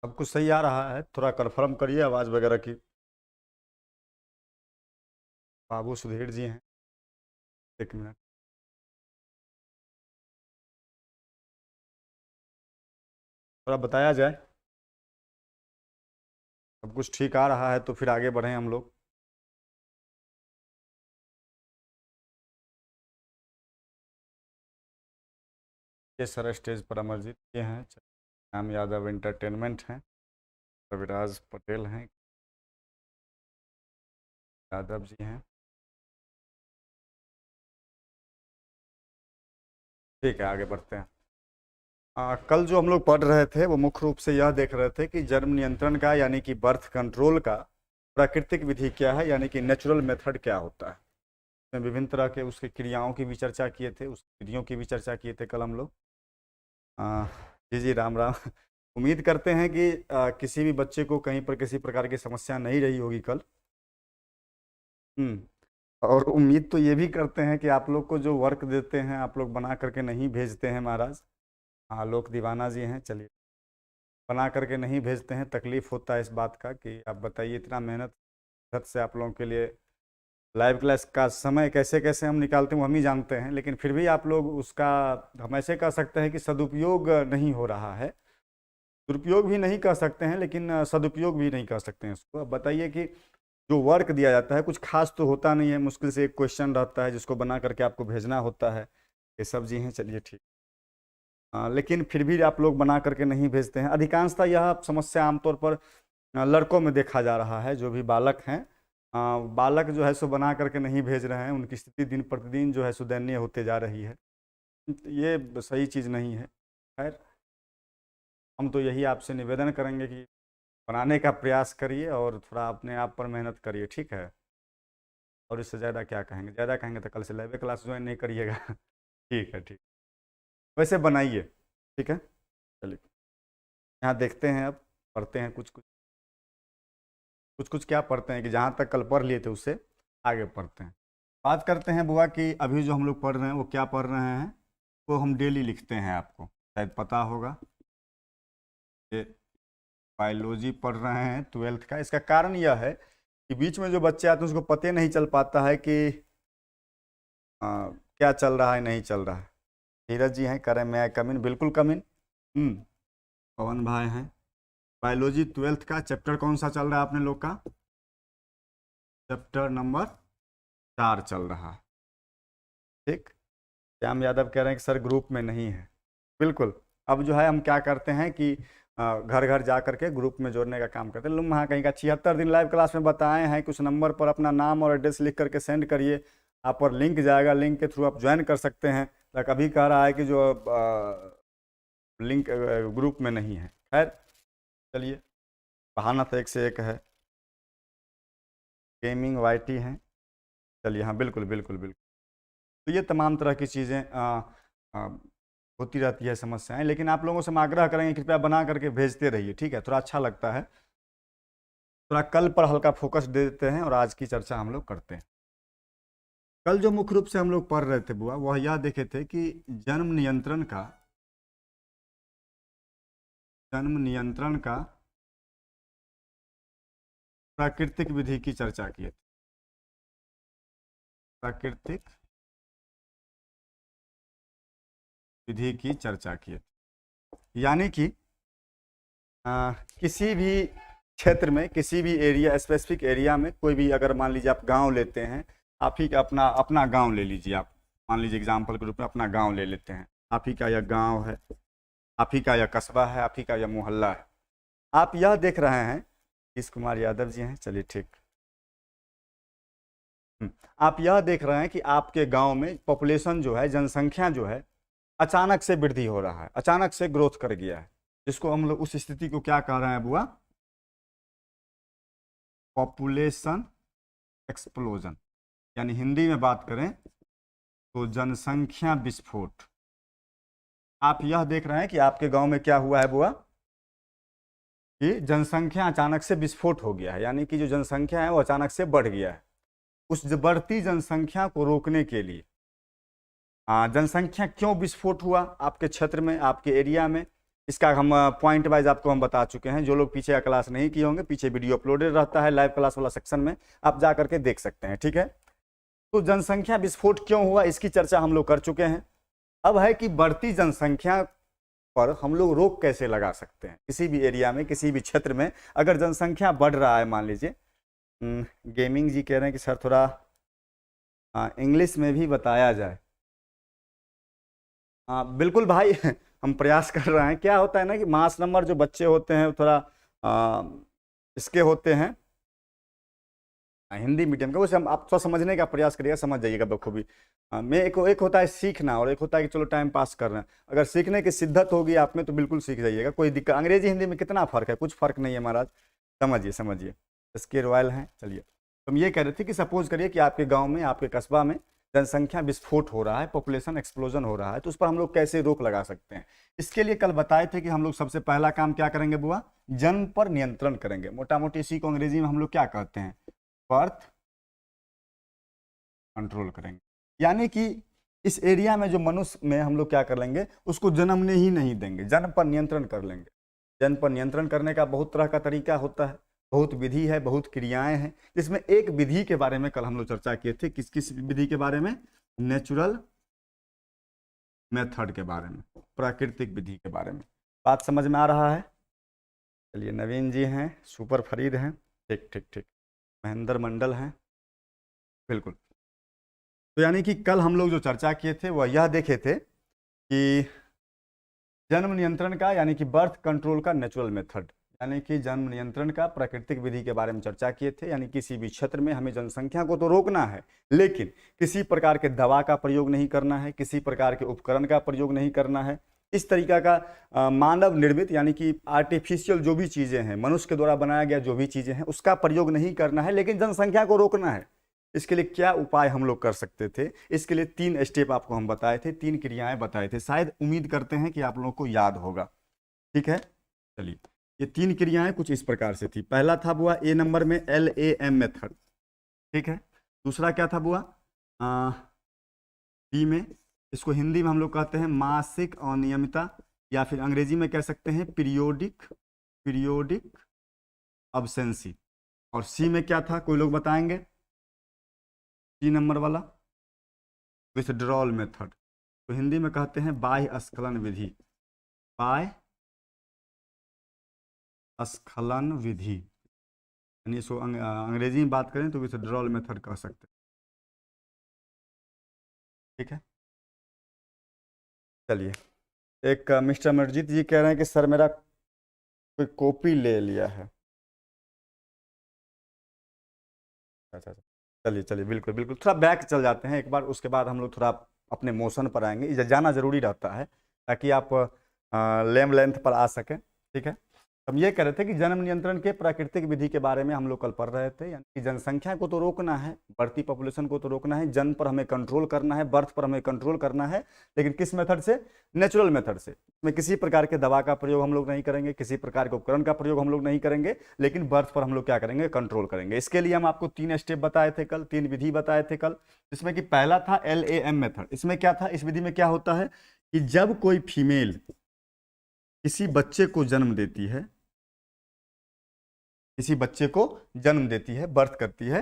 सब कुछ सही आ रहा है, थोड़ा कंफर्म करिए आवाज़ वगैरह की। बाबू सुधीर जी हैं। एक मिनट। थोड़ा बताया जाए। सब कुछ ठीक आ रहा है तो फिर आगे बढ़ें हम लोग। ये सर स्टेज पर अमरजीत ये हैं, श्याम यादव एंटरटेनमेंट हैं, रविराज पटेल हैं, यादव जी हैं। ठीक है, आगे बढ़ते हैं। कल जो हम लोग पढ़ रहे थे वो मुख्य रूप से यह देख रहे थे कि जन्म नियंत्रण का यानी कि बर्थ कंट्रोल का प्राकृतिक विधि क्या है, यानी कि नेचुरल मेथड क्या होता है। इसमें विभिन्न तरह के उसके क्रियाओं की भी चर्चा किए थे, उस विधियों की भी चर्चा किए थे कल हम लोग। आ, जी जी, राम राम। उम्मीद करते हैं कि किसी भी बच्चे को कहीं पर किसी प्रकार की समस्या नहीं रही होगी कल। और उम्मीद तो ये भी करते हैं कि आप लोग को जो वर्क देते हैं आप लोग बना करके नहीं भेजते हैं महाराज। आलोक दीवाना जी हैं, चलिए। बना करके नहीं भेजते हैं, तकलीफ होता है इस बात का कि आप बताइए इतना मेहनत से आप लोगों के लिए लाइव क्लास का समय कैसे कैसे हम निकालते हैं वो हम ही जानते हैं, लेकिन फिर भी आप लोग उसका, हम ऐसे कह सकते हैं कि सदुपयोग नहीं हो रहा है। दुरुपयोग भी नहीं कह सकते हैं, लेकिन सदुपयोग भी नहीं कह सकते हैं उसको। अब बताइए कि जो वर्क दिया जाता है कुछ खास तो होता नहीं है, मुश्किल से एक क्वेश्चन रहता है जिसको बना करके आपको भेजना होता है। ये सब जी हैं, चलिए ठीक। लेकिन फिर भी आप लोग बना करके नहीं भेजते हैं। अधिकांशतः यह समस्या आमतौर पर लड़कों में देखा जा रहा है। जो भी बालक हैं, बालक जो है सो बना करके नहीं भेज रहे हैं, उनकी स्थिति दिन प्रतिदिन जो है सो दयनीय होते जा रही है। ये सही चीज़ नहीं है। खैर, हम तो यही आपसे निवेदन करेंगे कि बनाने का प्रयास करिए और थोड़ा अपने आप पर मेहनत करिए, ठीक है। और इससे ज़्यादा क्या कहेंगे, ज़्यादा कहेंगे तो कल से लाइव क्लास ज्वाइन नहीं करिएगा। ठीक है, ठीक। वैसे बनाइए, ठीक है। चलिए, यहाँ देखते हैं, अब पढ़ते हैं कुछ कुछ। कुछ कुछ क्या पढ़ते हैं कि जहाँ तक कल पढ़ लिए थे उससे आगे पढ़ते हैं। बात करते हैं बुआ कि अभी जो हम लोग पढ़ रहे हैं वो क्या पढ़ रहे हैं। वो हम डेली लिखते हैं, आपको शायद पता होगा। ये बायोलॉजी पढ़ रहे हैं 12th का। इसका कारण यह है कि बीच में जो बच्चे आते हैं उसको पता नहीं चल पाता है कि क्या चल रहा है नहीं चल रहा है। धीरज जी हैं, करें मैं कमिन, बिल्कुल कमिन। पवन भाई हैं। बायोलॉजी 12th का चैप्टर कौन सा चल रहा है आपने लोग का? चैप्टर नंबर 4 चल रहा है, ठीक। श्याम यादव कह रहे हैं कि सर ग्रुप में नहीं है। बिल्कुल। अब जो है हम क्या करते हैं कि घर घर जा करके ग्रुप में जोड़ने का काम करते हैं। लोग वहाँ कहीं का 76 दिन लाइव क्लास में बताए हैं कि उस नंबर पर अपना नाम और एड्रेस लिख करके सेंड करिए, आप पर लिंक जाएगा, लिंक के थ्रू आप ज्वाइन कर सकते हैं। लाइक अभी कह रहा है कि जो लिंक ग्रुप में नहीं है। खैर, चलिए, बहाना तो एक से एक है। गेमिंग वाईटी हैं, चलिए, हाँ बिल्कुल बिल्कुल बिल्कुल। तो ये तमाम तरह की चीज़ें होती रहती है समस्याएं, लेकिन आप लोगों से हम आग्रह करेंगे कृपया बना करके भेजते रहिए, ठीक है। थोड़ा अच्छा लगता है। थोड़ा कल पर हल्का फोकस दे देते हैं और आज की चर्चा हम लोग करते हैं। कल जो मुख्य रूप से हम लोग पढ़ रहे थे बुआ, वह यह देखे थे कि जन्म नियंत्रण का प्राकृतिक विधि की चर्चा की थी। प्राकृतिक विधि की चर्चा की थी, यानी कि किसी भी क्षेत्र में, किसी भी एरिया, स्पेसिफिक एरिया में, कोई भी अगर मान लीजिए आप गांव लेते हैं, आप ही का अपना अपना गांव ले लीजिए। आप मान लीजिए एग्जाम्पल के रूप में अपना गांव ले लेते हैं। आप ही का यह गांव है, आप ही का यह कस्बा है, आप ही का यह मोहल्ला है। आप यह देख रहे हैं, किस कुमार यादव जी हैं, चलिए ठीक। आप यह देख रहे हैं कि आपके गांव में पॉपुलेशन जो है, जनसंख्या जो है, अचानक से वृद्धि हो रहा है, अचानक से ग्रोथ कर गया है। जिसको हम लोग, उस स्थिति को क्या कह रहे हैं बुआ? Population explosion. यानी हिंदी में बात करें तो जनसंख्या विस्फोट। आप यह देख रहे हैं कि आपके गांव में क्या हुआ है बुआ, कि जनसंख्या अचानक से विस्फोट हो गया है, यानी कि जो जनसंख्या है वो अचानक से बढ़ गया है। उस बढ़ती जनसंख्या को रोकने के लिए, जनसंख्या क्यों विस्फोट हुआ आपके क्षेत्र में, आपके एरिया में, इसका हम पॉइंट वाइज आपको हम बता चुके हैं। जो लोग पीछे का क्लास नहीं किए होंगे, पीछे वीडियो अपलोडेड रहता है लाइव क्लास वाला सेक्शन में, आप जा करके देख सकते हैं। ठीक है, तो जनसंख्या विस्फोट क्यों हुआ इसकी चर्चा हम लोग कर चुके हैं। अब है कि बढ़ती जनसंख्या पर हम लोग रोक कैसे लगा सकते हैं। किसी भी एरिया में, किसी भी क्षेत्र में अगर जनसंख्या बढ़ रहा है, मान लीजिए गेमिंग जी कह रहे हैं कि सर थोड़ा इंग्लिश में भी बताया जाए। बिल्कुल भाई हम प्रयास कर रहे हैं। क्या होता है ना कि मास नंबर जो बच्चे होते हैं थोड़ा इसके होते हैं हिंदी मीडियम का, वैसे हम आप थोड़ा समझने का प्रयास करिएगा, समझ जाइएगा बखूबी। मैं एक होता है सीखना और एक होता है कि चलो टाइम पास कर रहे हैं। अगर सीखने की शिद्दत होगी आप में तो बिल्कुल सीख जाइएगा, कोई दिक्कत। अंग्रेजी हिंदी में कितना फ़र्क है, कुछ फ़र्क नहीं है महाराज, समझिए समझिए। इसके रॉयल हैं। चलिए, हम ये कह रहे थे कि सपोज करिए कि आपके गाँव में, आपके कस्बा में जनसंख्या विस्फोट हो रहा है, पॉपुलेशन एक्सप्लोजन हो रहा है, तो उस पर हम लोग कैसे रोक लगा सकते हैं। इसके लिए कल बताए थे कि हम लोग सबसे पहला काम क्या करेंगे बुआ, जन्म पर नियंत्रण करेंगे। मोटा मोटी इसी को अंग्रेजी में हम लोग क्या कहते हैं, बर्थ कंट्रोल करेंगे। यानी कि इस एरिया में जो मनुष्य में हम लोग क्या कर लेंगे, उसको जन्मने ही नहीं देंगे, जन्म पर नियंत्रण कर लेंगे। जन्म पर नियंत्रण करने का बहुत तरह का तरीका होता है, बहुत विधि है, बहुत क्रियाएं हैं, जिसमें एक विधि के बारे में कल हम लोग चर्चा किए थे। किस किस विधि के बारे में, नेचुरल मेथड के बारे में, प्राकृतिक विधि के बारे में। बात समझ में आ रहा है। चलिए, नवीन जी हैं, सुपर फरीद हैं, ठीक ठीक ठीक, महेंद्र मंडल हैं, बिल्कुल। तो यानी कि कल हम लोग जो चर्चा किए थे वह यह देखे थे कि जन्म नियंत्रण का यानी कि बर्थ कंट्रोल का नेचुरल मेथड, यानी कि जन्म नियंत्रण का प्राकृतिक विधि के बारे में चर्चा किए थे। यानी किसी भी क्षेत्र में हमें जनसंख्या को तो रोकना है, लेकिन किसी प्रकार के दवा का प्रयोग नहीं करना है, किसी प्रकार के उपकरण का प्रयोग नहीं करना है। इस तरीका का मानव निर्मित यानी कि आर्टिफिशियल जो भी चीज़ें हैं, मनुष्य के द्वारा बनाया गया जो भी चीज़ें हैं, उसका प्रयोग नहीं करना है, लेकिन जनसंख्या को रोकना है। इसके लिए क्या उपाय हम लोग कर सकते थे, इसके लिए 3 स्टेप आपको हम बताए थे, 3 क्रियाएं बताए थे। शायद उम्मीद करते हैं कि आप लोगों को याद होगा। ठीक है, चलिए, ये 3 क्रियाएं कुछ इस प्रकार से थी। पहला था बुआ ए नंबर में LAM मेथड, ठीक है। दूसरा क्या था बुआ, बी में, इसको हिंदी में हम लोग कहते हैं मासिक अनियमितता, या फिर अंग्रेजी में कह सकते हैं पीरियोडिक अब्सेंसी। और सी में क्या था, कोई लोग बताएंगे, सी नंबर वाला विथड्रॉल मेथड, तो हिंदी में कहते हैं बाह्य स्खलन विधि, बाह्य स्खलन विधि, यानी इसको अंग्रेजी में बात करें तो विथड्रॉल मेथड कह सकते हैं। ठीक है, चलिए, एक मिस्टर अमरजीत जी कह रहे हैं कि सर मेरा कोई कॉपी ले लिया है। अच्छा अच्छा, चलिए चलिए, बिल्कुल बिल्कुल, थोड़ा बैक चल जाते हैं एक बार, उसके बाद हम लोग थोड़ा अपने मोशन पर आएंगे। जाना जरूरी रहता है ताकि आप लेंथ पर आ सकें। ठीक है, हम ये कह रहे थे कि जन्म नियंत्रण के प्राकृतिक विधि के बारे में हम लोग कल पढ़ रहे थे। यानी कि जनसंख्या को तो रोकना है, बढ़ती पॉपुलेशन को तो रोकना है, जन्म पर हमें कंट्रोल करना है, बर्थ पर हमें कंट्रोल करना है, लेकिन किस मेथड से, नेचुरल मेथड से। इसमें किसी प्रकार के दवा का प्रयोग हम लोग नहीं करेंगे, किसी प्रकार के उपकरण का प्रयोग हम लोग नहीं करेंगे, लेकिन बर्थ पर हम लोग क्या करेंगे, कंट्रोल करेंगे। इसके लिए हम आपको 3 स्टेप बताए थे कल, 3 विधि बताए थे कल, जिसमें कि पहला था LAM मेथड। इसमें क्या था, इस विधि में क्या होता है कि जब कोई फीमेल किसी बच्चे को जन्म देती है, किसी बच्चे को जन्म देती है, बर्थ करती है,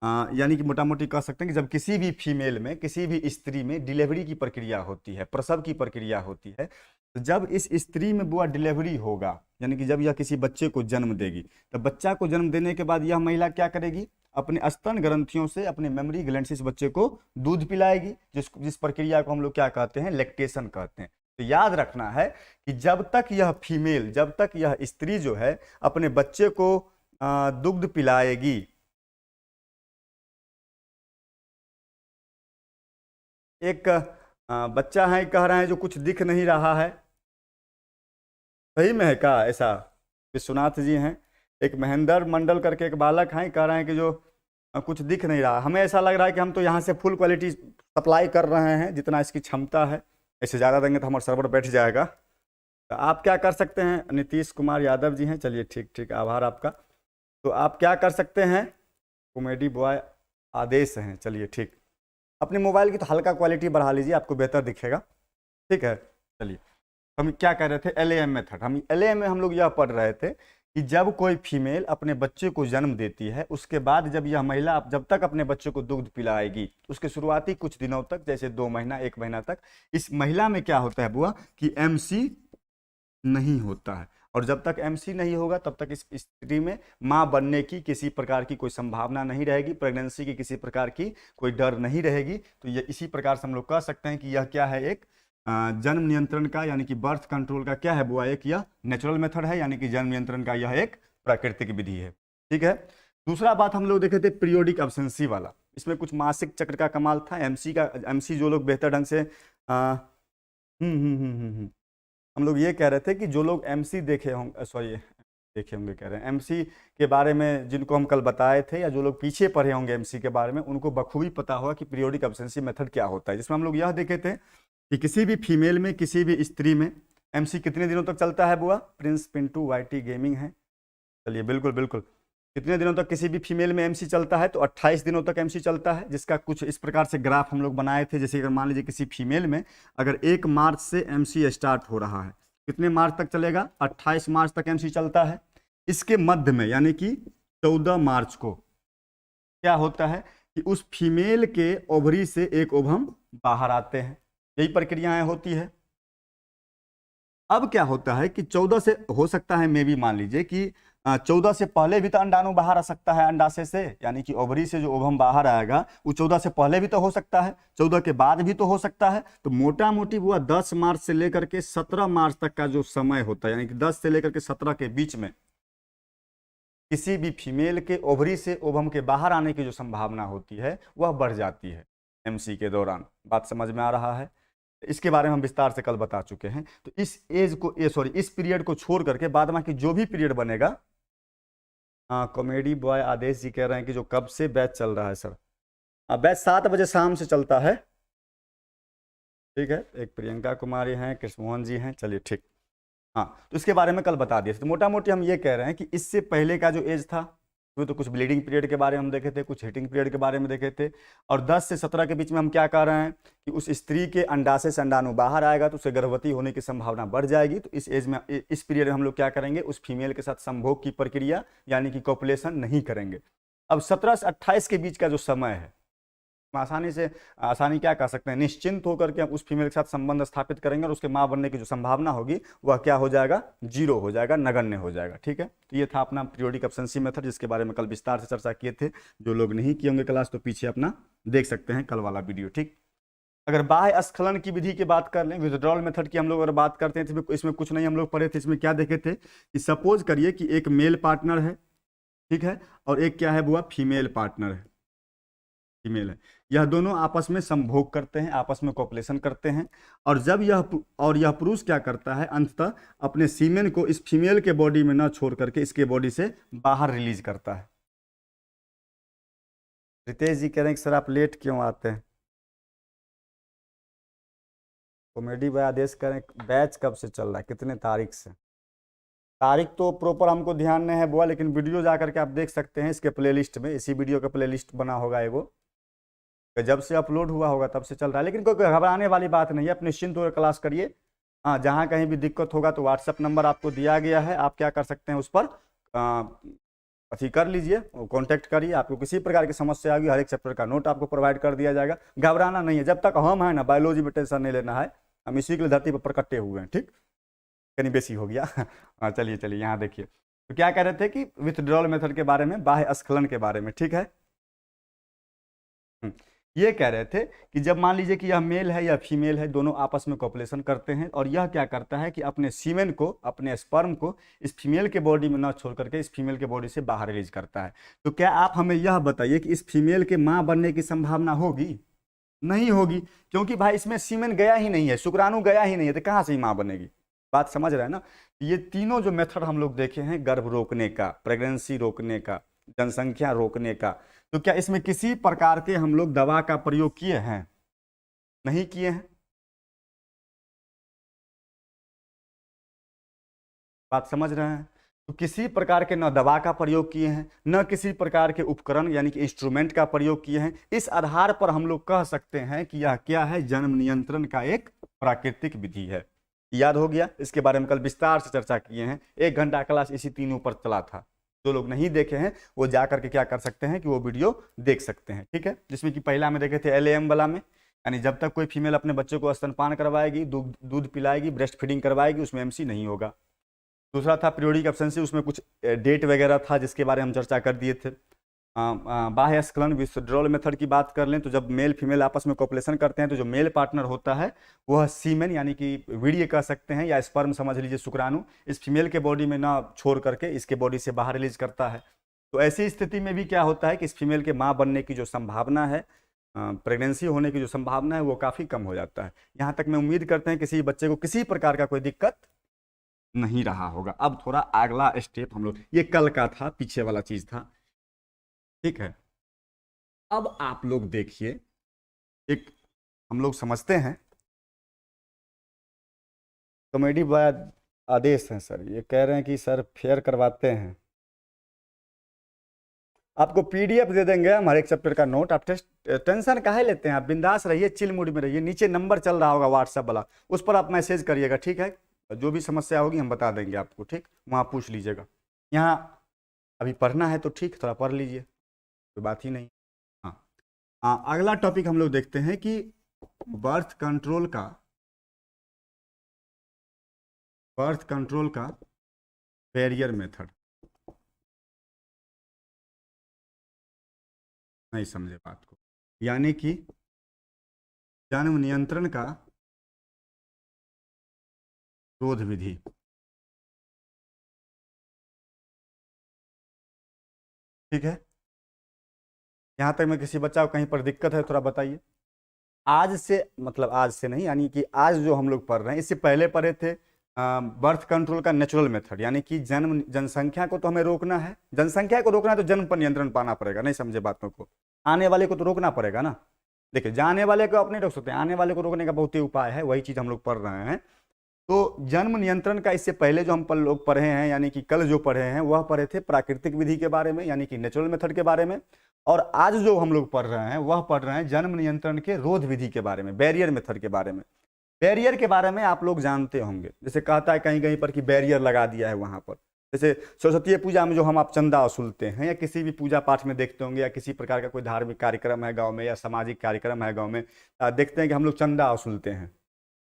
यानी कि मोटा मोटी कह सकते हैं कि जब किसी भी फीमेल में, किसी भी स्त्री में डिलीवरी की प्रक्रिया होती है, प्रसव की प्रक्रिया होती है, तो जब इस स्त्री में बुआ डिलीवरी होगा, यानी कि जब यह किसी बच्चे को जन्म देगी, तो बच्चा को जन्म देने के बाद यह महिला क्या करेगी, अपने स्तन ग्रंथियों से, अपने मेमोरी ग्लैंड से इस बच्चे को दूध पिलाएगी, जिस प्रक्रिया को हम लोग क्या कहते हैं, लैक्टेशन कहते हैं। तो याद रखना है कि जब तक यह फीमेल, जब तक यह स्त्री जो है अपने बच्चे को दुग्ध पिलाएगी, एक बच्चा है कह रहे हैं जो कुछ दिख नहीं रहा है, सही में है का ऐसा, विश्वनाथ जी हैं, एक महेंद्र मंडल करके एक बालक हैं, कह रहे हैं कि जो कुछ दिख नहीं रहा। हमें ऐसा लग रहा है कि हम तो यहाँ से फुल क्वालिटी सप्लाई कर रहे हैं, जितना इसकी क्षमता है, ऐसे ज़्यादा देंगे तो हमारा सर्वर बैठ जाएगा। तो आप क्या कर सकते हैं, नीतीश कुमार यादव जी हैं, चलिए ठीक ठीक, आभार आपका। तो आप क्या कर सकते हैं, कॉमेडी बॉय आदेश हैं, चलिए ठीक, अपने मोबाइल की तो हल्का क्वालिटी बढ़ा लीजिए, आपको बेहतर दिखेगा। ठीक है, चलिए, हम क्या कह रहे थे, LAM मेथड। हम LAM में हम लोग यह पढ़ रहे थे कि जब कोई फीमेल अपने बच्चे को जन्म देती है, उसके बाद जब यह महिला जब तक अपने बच्चे को दुग्ध पिलाएगी, उसके शुरुआती कुछ दिनों तक, जैसे 2 महीना 1 महीना तक, इस महिला में क्या होता है बुआ कि MC नहीं होता है। और जब तक MC नहीं होगा तब तक इस स्त्री में मां बनने की किसी प्रकार की कोई संभावना नहीं रहेगी, प्रेगनेंसी की किसी प्रकार की कोई डर नहीं रहेगी। तो ये इसी प्रकार से हम लोग कह सकते हैं कि यह क्या है, एक जन्म नियंत्रण का यानी कि बर्थ कंट्रोल का क्या है बुआ, एक यह नेचुरल मेथड है, यानी कि जन्म नियंत्रण का यह एक प्राकृतिक विधि है। ठीक है। दूसरा बात हम लोग देखे थे पीरियोडिक एब्सेंसी वाला। इसमें कुछ मासिक चक्र का कमाल था। MC जो लोग बेहतर ढंग से हम लोग ये कह रहे थे कि जो लोग MC देखे होंगे, सॉरी देखे होंगे कह रहे हैं, MC के बारे में जिनको हम कल बताए थे, या जो लोग पीछे पढ़े होंगे MC के बारे में, उनको बखूबी पता होगा कि पीरियोडिक एब्सेंसी मेथड क्या होता है। जिसमें हम लोग यह देखे थे कि किसी भी फीमेल में, किसी भी स्त्री में MC कितने दिनों तक चलता है बुआ? प्रिंस पिंटू YT गेमिंग है, चलिए बिल्कुल बिल्कुल। कितने दिनों तक किसी भी फीमेल में MC चलता है? तो 28 दिनों तक MC चलता है, जिसका कुछ इस प्रकार से ग्राफ हम लोग बनाए थे। जैसे अगर मान लीजिए किसी फीमेल में अगर 1 मार्च से MC स्टार्ट हो रहा है, कितने मार्च तक चलेगा? 28 मार्च तक MC चलता है। इसके मध्य में यानी कि 14 मार्च को क्या होता है कि उस फीमेल के ओवरी से एक ओवम बाहर आते हैं। यही प्रक्रियाएं होती है। अब क्या होता है कि 14 से हो सकता है, मे भी मान लीजिए कि 14 से पहले भी तो अंडाणु बाहर आ सकता है अंडाशय से, यानी कि ओवरी से जो ओवम बाहर आएगा वो 14 से पहले भी तो हो सकता है, 14 के बाद भी तो हो सकता है। तो मोटा मोटी वो 10 मार्च से लेकर के 17 मार्च तक का जो समय होता है, यानी कि 10 से लेकर के 17 के बीच में किसी भी फीमेल के ओवरी से ओवम के बाहर आने की जो संभावना होती है वह बढ़ जाती है MC के दौरान। बात समझ में आ रहा है? इसके बारे में हम विस्तार से कल बता चुके हैं। तो इस एज को इस पीरियड को छोड़ करके बाद बाकी जो भी पीरियड बनेगा, कॉमेडी बॉय आदेश जी कह रहे हैं कि जो कब से बैच चल रहा है सर? बैच 7 बजे शाम से चलता है। ठीक है। एक प्रियंका कुमारी हैं, कृष्णमोहन जी हैं, चलिए ठीक। हाँ, तो इसके बारे में कल बता दिए थे। तो मोटा मोटी हम ये कह रहे हैं कि इससे पहले का जो एज था वो तो कुछ ब्लीडिंग पीरियड के बारे में हम देखे थे, कुछ हीटिंग पीरियड के बारे में देखे थे। और 10 से 17 के बीच में हम क्या कह रहे हैं कि उस स्त्री के अंडाशय से अंडाणु बाहर आएगा तो उसे गर्भवती होने की संभावना बढ़ जाएगी। तो इस एज में, इस पीरियड में हम लोग क्या करेंगे, उस फीमेल के साथ संभोग की प्रक्रिया यानी कि कॉपुलेशन नहीं करेंगे। अब 17 से 28 के बीच का जो समय है, आसानी क्या कह सकते हैं, निश्चिंत होकर के हम उस फीमेल के साथ संबंध स्थापित करेंगे और उसके मां बनने की जो संभावना होगी वह क्या हो जाएगा? 0 हो जाएगा, नगण्य हो जाएगा। ठीक है। तो ये था अपना पीरियोडिक एब्सेंसी मेथड, जिसके बारे में कल विस्तार से चर्चा किए थे। जो लोग नहीं किए होंगे क्लास तो पीछे अपना देख सकते हैं कल वाला वीडियो। ठीक। अगर बाह्य स्खलन की विधि की बात कर लें, विथड्रॉल मेथड की हम लोग अगर बात करते हैं तो इसमें कुछ नहीं हम लोग पढ़े थे। इसमें क्या देखे थे कि सपोज करिए कि एक मेल पार्टनर है, ठीक है, और एक क्या है बुआ? फीमेल पार्टनर है, फीमेल है। यह दोनों आपस में संभोग करते हैं, आपस में कॉपुलेशन करते हैं। और जब यह पुरुष क्या करता है, अंततः अपने सीमेन को इस फीमेल के बॉडी में न छोड़ करके इसके बॉडी से बाहर रिलीज करता है। रितेश जी कह रहे हैं कि सर आप लेट क्यों आते हैं? कॉमेडी बाय आदेश करें, बैच कब से चल रहा है, कितने तारीख से? तारीख तो प्रॉपर हमको ध्यान नहीं है बुआ, लेकिन वीडियो जा करके आप देख सकते हैं इसके प्लेलिस्ट में। इसी वीडियो का प्लेलिस्ट बना होगा एगो, जब से अपलोड हुआ होगा तब से चल रहा है। लेकिन कोई घबराने वाली बात नहीं है, आप निश्चिंत होकर क्लास करिए। हाँ, जहाँ कहीं भी दिक्कत होगा तो व्हाट्सएप नंबर आपको दिया गया है, आप क्या कर सकते हैं उस पर अथी कर लीजिए, कांटेक्ट करिए। आपको किसी प्रकार की समस्या आएगी, हर एक चैप्टर का नोट आपको प्रोवाइड कर दिया जाएगा। घबराना नहीं है, जब तक हम हैं ना, बायोलॉजी में टेंशन नहीं लेना है। हम इसी के लिए धरती पर प्रकटे हुए हैं। ठीक, कहीं बेसी हो गया। हाँ, चलिए चलिए यहाँ देखिए, तो क्या कह रहे थे कि विथड्रॉल मेथड के बारे में, बाह्य स्खलन के बारे में। ठीक है, ये कह रहे थे कि जब मान लीजिए कि यह मेल है या फीमेल है, दोनों आपस में कॉपुलेशन करते हैं, और यह क्या करता है कि अपने सीमेन को, अपने स्पर्म को इस फीमेल के बॉडी में न छोड़ करके इस फीमेल के बॉडी से बाहर रिलीज करता है। तो क्या आप हमें यह बताइए कि इस फीमेल के मां बनने की संभावना होगी? नहीं होगी, क्योंकि भाई इसमें सीमेन गया ही नहीं है, शुक्राणु गया ही नहीं है, तो कहाँ से ही मां बनेगी? बात समझ रहे हैं ना? ये तीनों जो मेथड हम लोग देखे हैं, गर्भ रोकने का, प्रेगनेंसी रोकने का, जनसंख्या रोकने का, तो क्या इसमें किसी प्रकार के हम लोग दवा का प्रयोग किए हैं? नहीं किए हैं। बात समझ रहे हैं? तो किसी प्रकार के न दवा का प्रयोग किए हैं, न किसी प्रकार के उपकरण यानी कि इंस्ट्रूमेंट का प्रयोग किए हैं। इस आधार पर हम लोग कह सकते हैं कि यह क्या है? जन्म नियंत्रण का एक प्राकृतिक विधि है। याद हो गया। इसके बारे में कल विस्तार से चर्चा किए हैं, 1 घंटा क्लास इसी तीनों पर चला था। जो लोग नहीं देखे हैं वो जा करके क्या कर सकते हैं कि वो वीडियो देख सकते हैं, ठीक है। जिसमें कि पहला में देखे थे LAM वाला में, यानी जब तक कोई फीमेल अपने बच्चों को स्तनपान करवाएगी, दूध दूध पिलाएगी, ब्रेस्ट फीडिंग करवाएगी, उसमें MC नहीं होगा। दूसरा था पीरियोडिक एब्सेंसी, उसमें कुछ डेट वगैरह था जिसके बारे में हम चर्चा कर दिए थे। बाह्य स्खलन विथड्रॉल मेथड की बात कर लें तो जब मेल फीमेल आपस में कॉपुलेशन करते हैं तो जो मेल पार्टनर होता है वह सीमेन यानी कि वीर्य कह सकते हैं या स्पर्म समझ लीजिए, शुक्राणु, इस फीमेल के बॉडी में ना छोड़ करके इसके बॉडी से बाहर रिलीज करता है। तो ऐसी स्थिति में भी क्या होता है कि इस फीमेल के माँ बनने की जो संभावना है, प्रेगनेंसी होने की जो संभावना है वो काफ़ी कम हो जाता है। यहाँ तक मैं उम्मीद करते हैं किसी बच्चे को किसी प्रकार का कोई दिक्कत नहीं रहा होगा। अब थोड़ा अगला स्टेप हम लोग, ये कल का था, पीछे वाला चीज़ था, ठीक है। अब आप लोग देखिए, एक हम लोग समझते हैं कॉमेडी बॉय आदेश हैं सर, ये कह रहे हैं कि सर फेयर करवाते हैं, आपको PDF दे देंगे हम हर एक चैप्टर का नोट। आप टेंशन काहे लेते हैं, आप बिंदास रहिए, चिल मूड में रहिए। नीचे नंबर चल रहा होगा व्हाट्सएप वाला, उस पर आप मैसेज करिएगा, ठीक है। जो भी समस्या होगी हम बता देंगे आपको, ठीक, वहाँ पूछ लीजिएगा। यहाँ अभी पढ़ना है तो ठीक, थोड़ा पढ़ लीजिए, कोई बात ही नहीं। हाँ, अगला टॉपिक हम लोग देखते हैं कि बर्थ कंट्रोल का बैरियर मेथड। नहीं समझे बात को, यानी कि जन्म नियंत्रण का रोध विधि, ठीक है। यहाँ तक में किसी बच्चा को कहीं पर दिक्कत है थोड़ा बताइए। आज से मतलब आज से नहीं, यानी कि आज जो हम लोग पढ़ रहे हैं, इससे पहले पढ़े थे बर्थ कंट्रोल का नेचुरल मेथड, यानी कि जनसंख्या को तो हमें रोकना है, जनसंख्या को रोकना है तो जन्म पर नियंत्रण पाना पड़ेगा। नहीं समझे बातों को, आने वाले को तो रोकना पड़ेगा ना। देखिए, जाने वाले को आप नहीं रोक सकते, आने वाले को रोकने का बहुत ही उपाय है, वही चीज़ हम लोग पढ़ रहे हैं। तो जन्म नियंत्रण का इससे पहले जो हम लोग पढ़े हैं, यानी कि कल जो पढ़े हैं वह पढ़े थे प्राकृतिक विधि के बारे में, यानी कि नेचुरल मेथड के बारे में। और आज जो हम लोग पढ़ रहे हैं वह पढ़ रहे हैं जन्म नियंत्रण के रोध विधि के बारे में, बैरियर मेथड के बारे में। बैरियर के बारे में आप लोग जानते होंगे, जैसे कहता है कहीं कहीं पर कि बैरियर लगा दिया है वहां पर। जैसे सरस्वती पूजा में जो हम आप चंदा वसूलते हैं, या किसी भी पूजा पाठ में देखते होंगे, या किसी प्रकार का कोई धार्मिक कार्यक्रम है गांव में या सामाजिक कार्यक्रम है गांव में, देखते हैं कि हम लोग चंदा वसूलते हैं।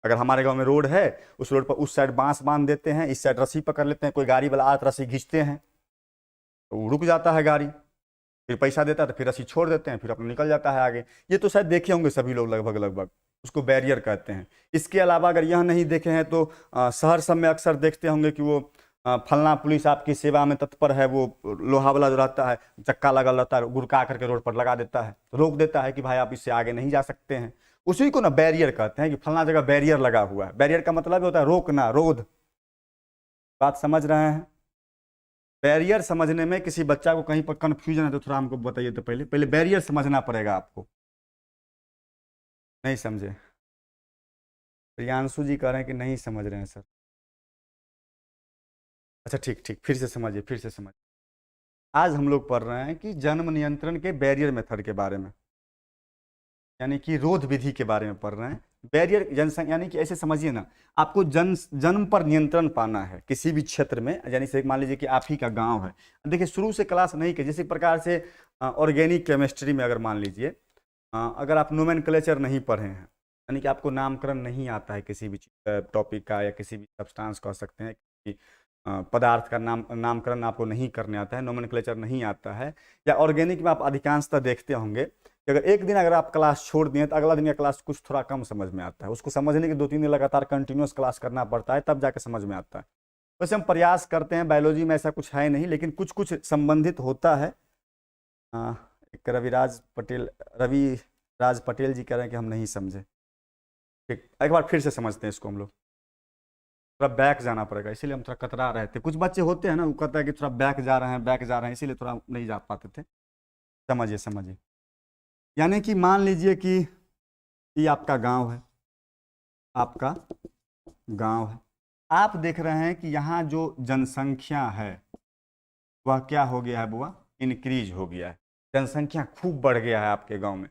अगर हमारे गांव में रोड है, उस रोड पर उस साइड बांस बांध देते हैं, इस साइड रस्सी पकड़ लेते हैं, कोई गाड़ी वाला आत रस्सी खींचते हैं तो रुक जाता है गाड़ी, फिर पैसा देता है तो फिर रस्सी छोड़ देते हैं, फिर अपना निकल जाता है आगे। ये तो शायद देखे होंगे सभी लोग लगभग लगभग, उसको बैरियर कहते हैं। इसके अलावा अगर यह नहीं देखे हैं तो शहर सब में अक्सर देखते होंगे कि वो फलना पुलिस आपकी सेवा में तत्पर है, वो लोहा वाला जो रहता है, चक्का लगा रहता है, गुड़का करके रोड पर लगा देता है, रोक देता है कि भाई आप इससे आगे नहीं जा सकते हैं। उसी को ना बैरियर कहते हैं कि फलना जगह बैरियर लगा हुआ है। बैरियर का मतलब होता है रोकना, रोध। बात समझ रहे हैं? बैरियर समझने में किसी बच्चा को कहीं पर कंफ्यूजन है तो थोड़ा हमको बताइए। तो पहले पहले बैरियर समझना पड़ेगा आपको। नहीं समझे? प्रियांशु जी कह रहे हैं कि नहीं समझ रहे हैं सर। अच्छा ठीक ठीक, फिर से समझिए, फिर से समझिए। आज हम लोग पढ़ रहे हैं कि जन्म नियंत्रण के बैरियर मेथड के बारे में, यानी कि रोध विधि के बारे में पढ़ रहे हैं। बैरियर जनसंख्या, यानी कि ऐसे समझिए ना, आपको जन्म पर नियंत्रण पाना है किसी भी क्षेत्र में। यानी से मान लीजिए कि आप ही का गांव है, देखिए शुरू से क्लास नहीं की, जिस प्रकार से ऑर्गेनिक केमिस्ट्री में अगर मान लीजिए अगर आप नोमेनक्लेचर नहीं पढ़े हैं, यानी कि आपको नामकरण नहीं आता है किसी भी टॉपिक का या किसी भी सब्सटेंस कह सकते हैं कि पदार्थ का नामकरण आपको नहीं करने आता है, नोमेनक्लेचर नहीं आता है, या ऑर्गेनिक में आप अधिकांशतः देखते होंगे कि अगर एक दिन अगर आप क्लास छोड़ दिए तो अगला दिन का क्लास कुछ थोड़ा कम समझ में आता है। उसको समझने के 2-3 दिन लगातार कंटिन्यूस क्लास करना पड़ता है, तब जाके समझ में आता है। वैसे हम प्रयास करते हैं, बायोलॉजी में ऐसा कुछ है नहीं, लेकिन कुछ कुछ संबंधित होता है। एक रविराज पटेल जी कह रहे हैं कि हम नहीं समझे। ठीक, एक बार फिर से समझते हैं इसको हम लोग। थोड़ा बैक जाना पड़ेगा, इसीलिए हम थोड़ा कतरा रहे थे। कुछ बच्चे होते हैं ना, वो कहता है कि थोड़ा बैक जा रहे हैं, बैक जा रहे हैं, इसीलिए थोड़ा नहीं जा पाते थे। समझिए समझिए, यानी कि मान लीजिए कि ये आपका गांव है, आपका गांव है, आप देख रहे हैं कि यहाँ जो जनसंख्या है वह क्या हो गया है बुआ, इंक्रीज हो गया है, जनसंख्या खूब बढ़ गया है आपके गांव में।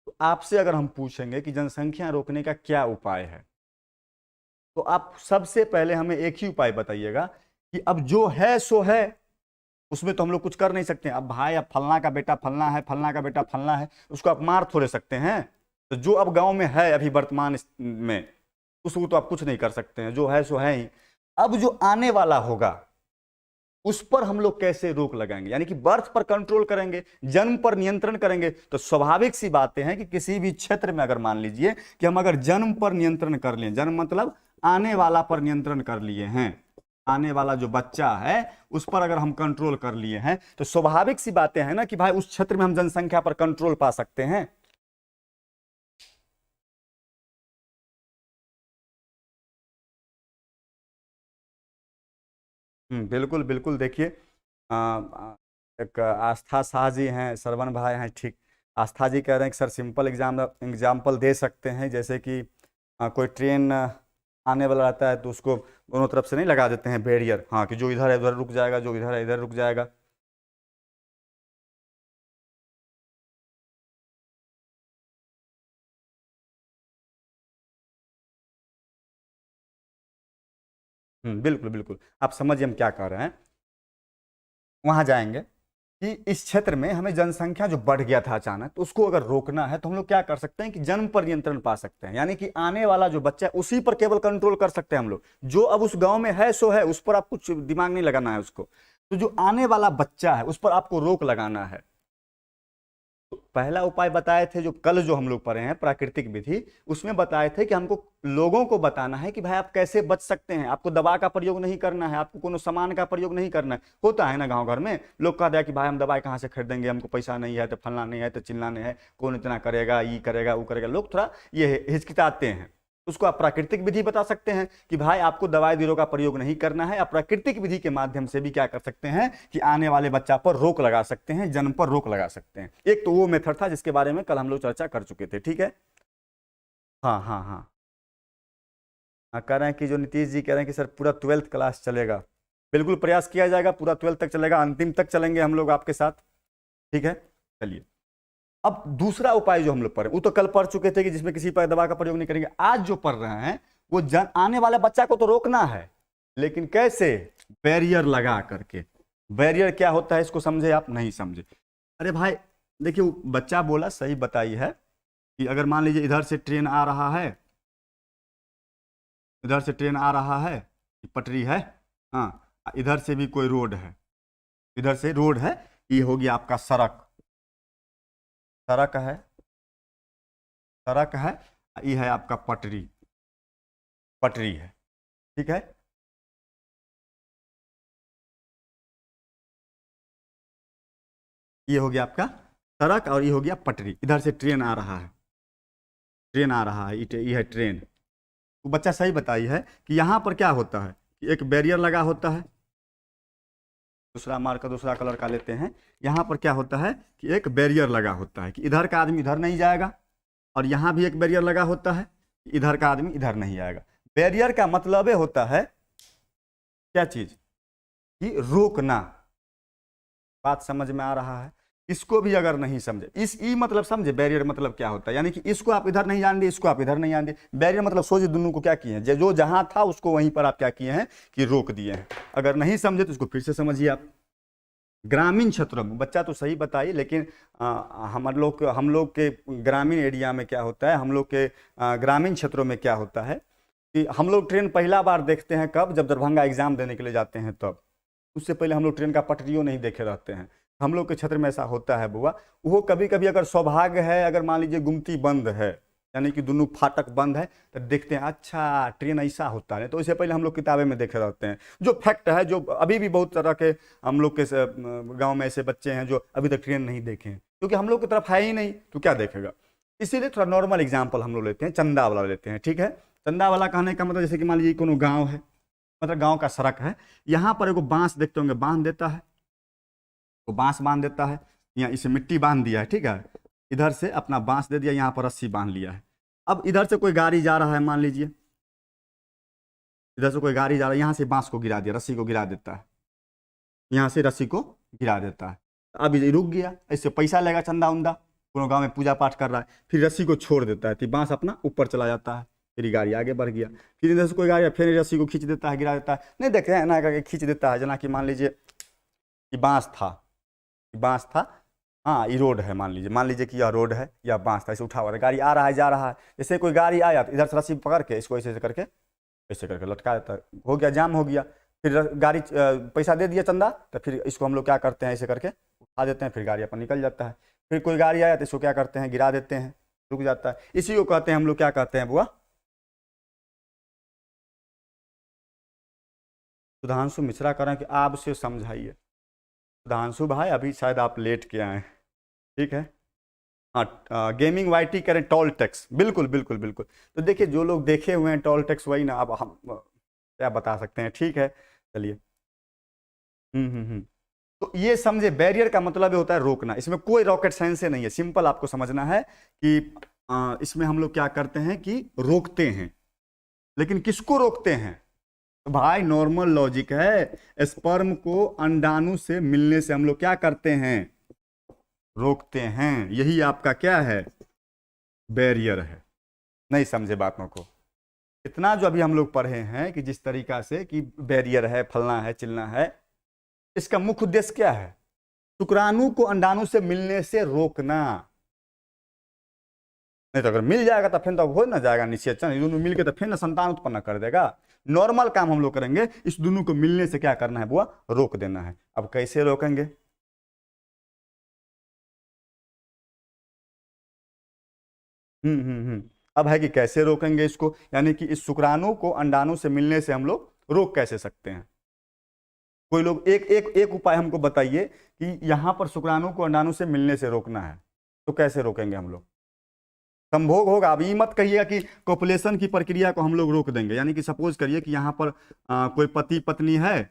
तो आपसे अगर हम पूछेंगे कि जनसंख्या रोकने का क्या उपाय है, तो आप सबसे पहले हमें एक ही उपाय बताइएगा कि अब जो है सो है, उसमें तो हम लोग कुछ कर नहीं सकते। अब भाई अब फलना का बेटा फलना है, फलना का बेटा फलना है, उसको आप मार थोड़े सकते हैं। तो जो अब गांव में है अभी वर्तमान में, उसको तो आप कुछ नहीं कर सकते हैं, जो है सो है ही। अब जो आने वाला होगा उस पर हम लोग कैसे रोक लगाएंगे, यानी कि बर्थ पर कंट्रोल करेंगे, जन्म पर नियंत्रण करेंगे। तो स्वाभाविक सी बातें हैं कि किसी भी क्षेत्र में अगर मान लीजिए कि हम अगर जन्म पर नियंत्रण कर लें, जन्म मतलब आने वाला पर नियंत्रण कर लिए हैं, आने वाला जो बच्चा है उस पर अगर हम कंट्रोल कर लिए हैं, तो स्वाभाविक सी बातें हैं ना कि भाई उस क्षेत्र में हम जनसंख्या पर कंट्रोल पा सकते हैं। बिल्कुल बिल्कुल। देखिए एक आस्था शाह जी हैं, सरवण भाई हैं, ठीक। आस्था जी कह रहे हैं कि सर सिंपल एग्जाम्पल दे सकते हैं, जैसे कि कोई ट्रेन आने वाला रहता है तो उसको दोनों तरफ से नहीं लगा देते हैं बैरियर, हाँ, कि जो इधर है उधर रुक जाएगा, जो इधर है इधर रुक जाएगा। बिल्कुल बिल्कुल। आप समझिए हम क्या कह रहे हैं, वहां जाएंगे कि इस क्षेत्र में हमें जनसंख्या जो बढ़ गया था अचानक, तो उसको अगर रोकना है तो हम लोग क्या कर सकते हैं कि जन्म पर नियंत्रण पा सकते हैं, यानी कि आने वाला जो बच्चा है उसी पर केवल कंट्रोल कर सकते हैं हम लोग। जो अब उस गांव में है सो है, उस पर आप कुछ दिमाग नहीं लगाना है उसको। तो जो आने वाला बच्चा है उस पर आपको रोक लगाना है। तो पहला उपाय बताए थे जो कल जो हम लोग पढ़े हैं प्राकृतिक विधि, उसमें बताए थे कि हमको लोगों को बताना है कि भाई आप कैसे बच सकते हैं। आपको दवा का प्रयोग नहीं करना है, आपको कोनो सामान का प्रयोग नहीं करना है। होता है ना गांव घर में लोग कह दिया कि भाई हम दवाई कहाँ से खरीदेंगे, हमको पैसा नहीं है, तो फलना नहीं है, तो चिल्ला नहीं है, कौन इतना करेगा, ये करेगा वो करेगा, लोग थोड़ा ये हिचकिचाते हैं। उसको आप प्राकृतिक विधि बता सकते हैं कि भाई आपको दवाई बीरो का प्रयोग नहीं करना है, आप प्राकृतिक विधि के माध्यम से भी क्या कर सकते हैं कि आने वाले बच्चा पर रोक लगा सकते हैं, जन्म पर रोक लगा सकते हैं। एक तो वो मेथड था जिसके बारे में कल हम लोग चर्चा कर चुके थे, ठीक है। हाँ हाँ हाँ हाँ, कह रहे हैं कि जो नीतीश जी कह रहे हैं कि सर पूरा 12th क्लास चलेगा। बिल्कुल प्रयास किया जाएगा, पूरा 12th तक चलेगा, अंतिम तक चलेंगे हम लोग आपके साथ, ठीक है। चलिए, अब दूसरा उपाय जो हम लोग पढ़े वो तो कल पढ़ चुके थे कि जिसमें किसी पर दवा का प्रयोग नहीं करेंगे। आज जो पढ़ रहे हैं वो आने वाले बच्चा को तो रोकना है, लेकिन कैसे? बैरियर लगा करके। बैरियर क्या होता है इसको समझे आप? नहीं समझे। अरे भाई देखिए, वो बच्चा बोला सही बताई है कि अगर मान लीजिए इधर से ट्रेन आ रहा है, इधर से ट्रेन आ रहा है, पटरी है, हाँ, इधर से भी कोई रोड है, इधर से रोड है, ये हो गया आपका सड़क, सड़क है, सड़क है, ये है आपका पटरी, पटरी है, ठीक है। ये हो गया आपका सड़क और ये हो गया पटरी, इधर से ट्रेन आ रहा है, ट्रेन आ रहा है, ये है ट्रेन। तो बच्चा सही बताई है कि यहाँ पर क्या होता है कि एक बैरियर लगा होता है, दूसरा मार का दूसरा कलर का लेते हैं। यहाँ पर क्या होता है कि एक बैरियर लगा होता है कि इधर का आदमी इधर नहीं जाएगा, और यहाँ भी एक बैरियर लगा होता है कि इधर का आदमी इधर नहीं आएगा। बैरियर का मतलब होता है क्या चीज? कि रोकना। बात समझ में आ रहा है? इसको भी अगर नहीं समझे, इस ई मतलब समझे बैरियर मतलब क्या होता है, यानी कि इसको आप इधर नहीं जान दिए, इसको आप इधर नहीं जान दिए। बैरियर मतलब सोचिए दोनों को क्या किए हैं, जो जहां था उसको वहीं पर आप क्या किए हैं कि रोक दिए हैं। अगर नहीं समझे तो इसको फिर से समझिए आप। ग्रामीण क्षेत्रों में बच्चा तो सही बताइए, लेकिन हम लोग के ग्रामीण एरिया में क्या होता है, हम लोग के ग्रामीण क्षेत्रों में क्या होता है कि हम लोग ट्रेन पहला बार देखते हैं कब? जब दरभंगा एग्जाम देने के लिए जाते हैं तब। उससे पहले हम लोग ट्रेन का पटरियों नहीं देखे रहते हैं। हम लोग के क्षेत्र में ऐसा होता है बुआ। वो कभी कभी अगर सौभाग्य है, अगर मान लीजिए गुमती बंद है, यानी कि दोनों फाटक बंद है, तो देखते हैं अच्छा ट्रेन ऐसा होता है। तो इससे पहले हम लोग किताबें में देखे रहते हैं, जो फैक्ट है, जो अभी भी बहुत तरह के हम लोग के गांव में ऐसे बच्चे हैं जो अभी तक ट्रेन नहीं देखे हैं, क्योंकि हम लोग की तरफ है ही नहीं, तो क्या देखेगा। इसीलिए थोड़ा नॉर्मल एग्जाम्पल हम लोग लेते हैं, चंदा वाला लेते हैं, ठीक है। चंदा वाला कहने का मतलब जैसे कि मान लीजिए कोनो गाँव है, मतलब गाँव का सड़क है, यहाँ पर एगो बांस देखते होंगे, बांध देता है, तो बांस बांध देता है, यहाँ इसे मिट्टी बांध दिया है, ठीक है। इधर से अपना बांस दे दिया, यहाँ पर रस्सी बांध लिया है। अब इधर से कोई गाड़ी जा रहा है, मान लीजिए इधर से कोई गाड़ी जा रहा है, यहाँ से बांस को गिरा दिया, रस्सी को गिरा देता है, यहाँ से रस्सी को गिरा देता है। अब ये रुक गया, इससे पैसा लेगा चंदा उंदा, कोनो गांव में पूजा पाठ कर रहा है, फिर रस्सी को छोड़ देता है, तो बांस अपना ऊपर चला जाता है। फिर ये गाड़ी आगे बढ़ गया, फिर इधर से कोई गाड़ी फिर रस्सी को खींच देता है, गिरा देता है, नहीं देख रहे हैं ना, करके खींच देता है। जना कि मान लीजिए कि बांस था, बांस था, हाँ ये रोड है, मान लीजिए कि यह रोड है, या बांस था, इसे उठा हुआ है, गाड़ी आ रहा है जा रहा है, जैसे कोई गाड़ी आया तो इधर से रस्सी पकड़ के इसको ऐसे ऐसे करके लटका देता है, हो गया, जाम हो गया। फिर गाड़ी पैसा दे दिया चंदा, तो फिर इसको हम लोग क्या करते हैं, ऐसे करके उठा देते हैं, फिर गाड़ी अपन निकल जाता है। फिर कोई गाड़ी आया तो इसको क्या करते हैं, गिरा देते हैं, रुक जाता है। इसी को कहते हैं हम लोग, क्या कहते हैं बुआ? सुधांशु मिश्रा कह रहे हैं कि आप उसे समझाइए। सुधांशु भाई अभी शायद आप लेट के आए हैं, ठीक है। हाँ, गेमिंग वाईटी करें टॉल टैक्स, बिल्कुल बिल्कुल बिल्कुल। तो देखिए जो लोग देखे हुए हैं टॉल टैक्स, वही ना, अब हम क्या बता सकते हैं, ठीक है चलिए। हम्म। तो ये समझे, बैरियर का मतलब ये होता है रोकना, इसमें कोई रॉकेट साइंस से नहीं है, सिंपल आपको समझना है कि इसमें हम लोग क्या करते हैं कि रोकते हैं। लेकिन किसको रोकते हैं? तो भाई नॉर्मल लॉजिक है, स्पर्म को अंडाणु से मिलने से हम लोग क्या करते हैं, रोकते हैं। यही आपका क्या है, बैरियर है। नहीं समझे बातों को? इतना जो अभी हम लोग पढ़े हैं कि जिस तरीका से कि बैरियर है, फलना है, चिलना है, इसका मुख्य उद्देश्य क्या है? शुक्राणु को अंडाणु से मिलने से रोकना। नहीं तो अगर मिल जाएगा तो फिर तो हो ना जाएगा निषेचन, ये दोनों मिलकर तो फिर ना संतान उत्पन्न कर देगा। नॉर्मल काम हम लोग करेंगे, इस दोनों को मिलने से क्या करना है बुआ, रोक देना है। अब कैसे रोकेंगे? अब है कि कैसे रोकेंगे इसको, यानी कि इस शुक्राणु को अंडाणु से मिलने से हम लोग रोक कैसे सकते हैं? कोई लोग एक एक एक उपाय हमको बताइए कि यहां पर शुक्राणु को अंडाणु से मिलने से रोकना है, तो कैसे रोकेंगे हम लोग? संभोग होगा। अब ये मत कहिएगा कि कॉपुलेशन की प्रक्रिया को हम लोग रोक देंगे, यानी कि सपोज करिए कि यहाँ पर कोई पति पत्नी है,